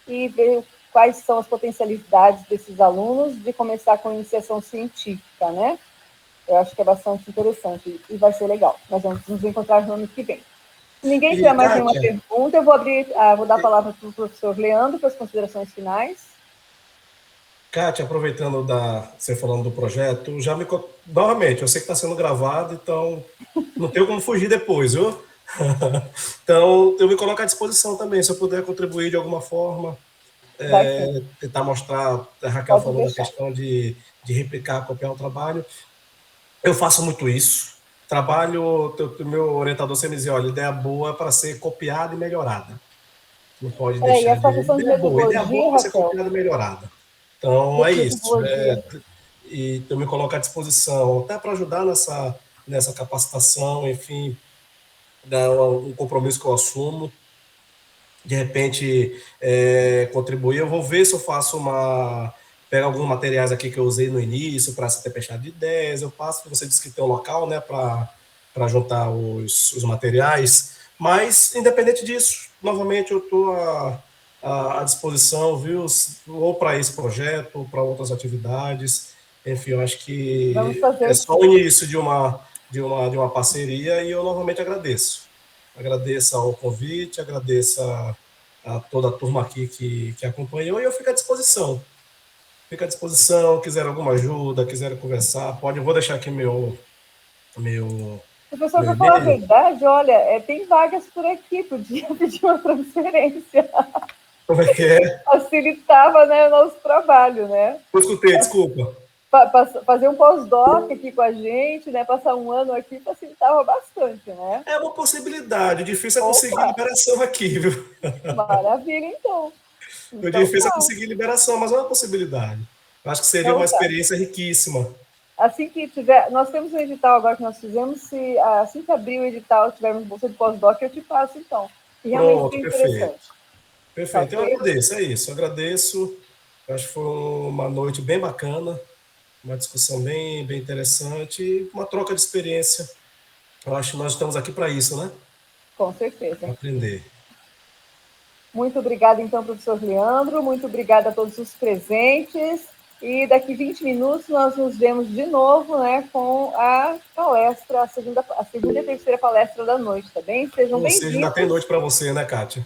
e ver quais são as potencialidades desses alunos de começar com iniciação científica, né? Eu acho que é bastante interessante e vai ser legal. Nós vamos nos encontrar no ano que vem. Se ninguém tiver mais nenhuma pergunta, eu vou dar a palavra para o professor Leandro para as considerações finais. Kátia, aproveitando você falando do projeto, novamente, eu sei que está sendo gravado, então não tenho como fugir depois, viu? Então, eu me coloco à disposição também, se eu puder contribuir de alguma forma, tentar mostrar, a Raquel falou da questão de replicar, copiar o trabalho. Eu faço muito isso. Trabalho, meu orientador sempre dizia, olha, ideia boa é para ser copiada e melhorada. Não pode deixar de ideia boa para ser copiada e melhorada. Então, é isso. E eu me coloco à disposição, até para ajudar nessa capacitação, enfim, um compromisso que eu assumo. De repente, contribuir. Eu vou ver se eu faço pego alguns materiais aqui que eu usei no início para essa tempestade de ideias, eu passo, você disse que tem um local, né, para juntar os materiais, mas, independente disso, novamente, eu estou à disposição, viu, ou para esse projeto, ou para outras atividades, enfim, eu acho que é só o início de uma parceria e eu novamente agradeço. Agradeço ao convite, agradeço a toda a turma aqui que acompanhou e eu fico à disposição. Fica à disposição, quiser alguma ajuda, quiser conversar, pode, eu vou deixar aqui meu professor, para falar a verdade, olha, tem vagas por aqui, podia pedir uma transferência. Como é que é? Facilitava, né, o nosso trabalho, né? Eu escutei, desculpa. Fazer um pós-doc aqui com a gente, né, passar um ano aqui, facilitava bastante, né? É uma possibilidade, o difícil é conseguir liberação aqui, viu? Maravilha, então. O difícil é conseguir liberação, mas é uma possibilidade. Acho que seria uma experiência riquíssima. Assim que tiver, nós temos um edital agora que nós fizemos, se assim que abrir o edital, tivermos bolsa de pós-doc, eu te passo, então. E realmente Pronto, é perfeito. interessante. Perfeito, Tá, eu agradeço, é isso, eu agradeço. Acho que foi uma noite bem bacana, uma discussão bem interessante, e uma troca de experiência. Eu acho que nós estamos aqui para isso, né? Com certeza. Para aprender. Muito obrigada, então, professor Leandro. Muito obrigada a todos os presentes. E daqui 20 minutos nós nos vemos de novo, né, com a palestra, a segunda e terceira palestra da noite, tá bem? Sejam Ou seja, ainda bem-vindos. tem noite para você, né, Kátia?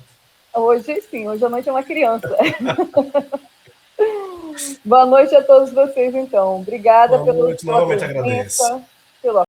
Hoje sim, hoje à noite é uma criança. Boa noite a todos vocês, então. Obrigada Boa noite, novamente agradeço. pelo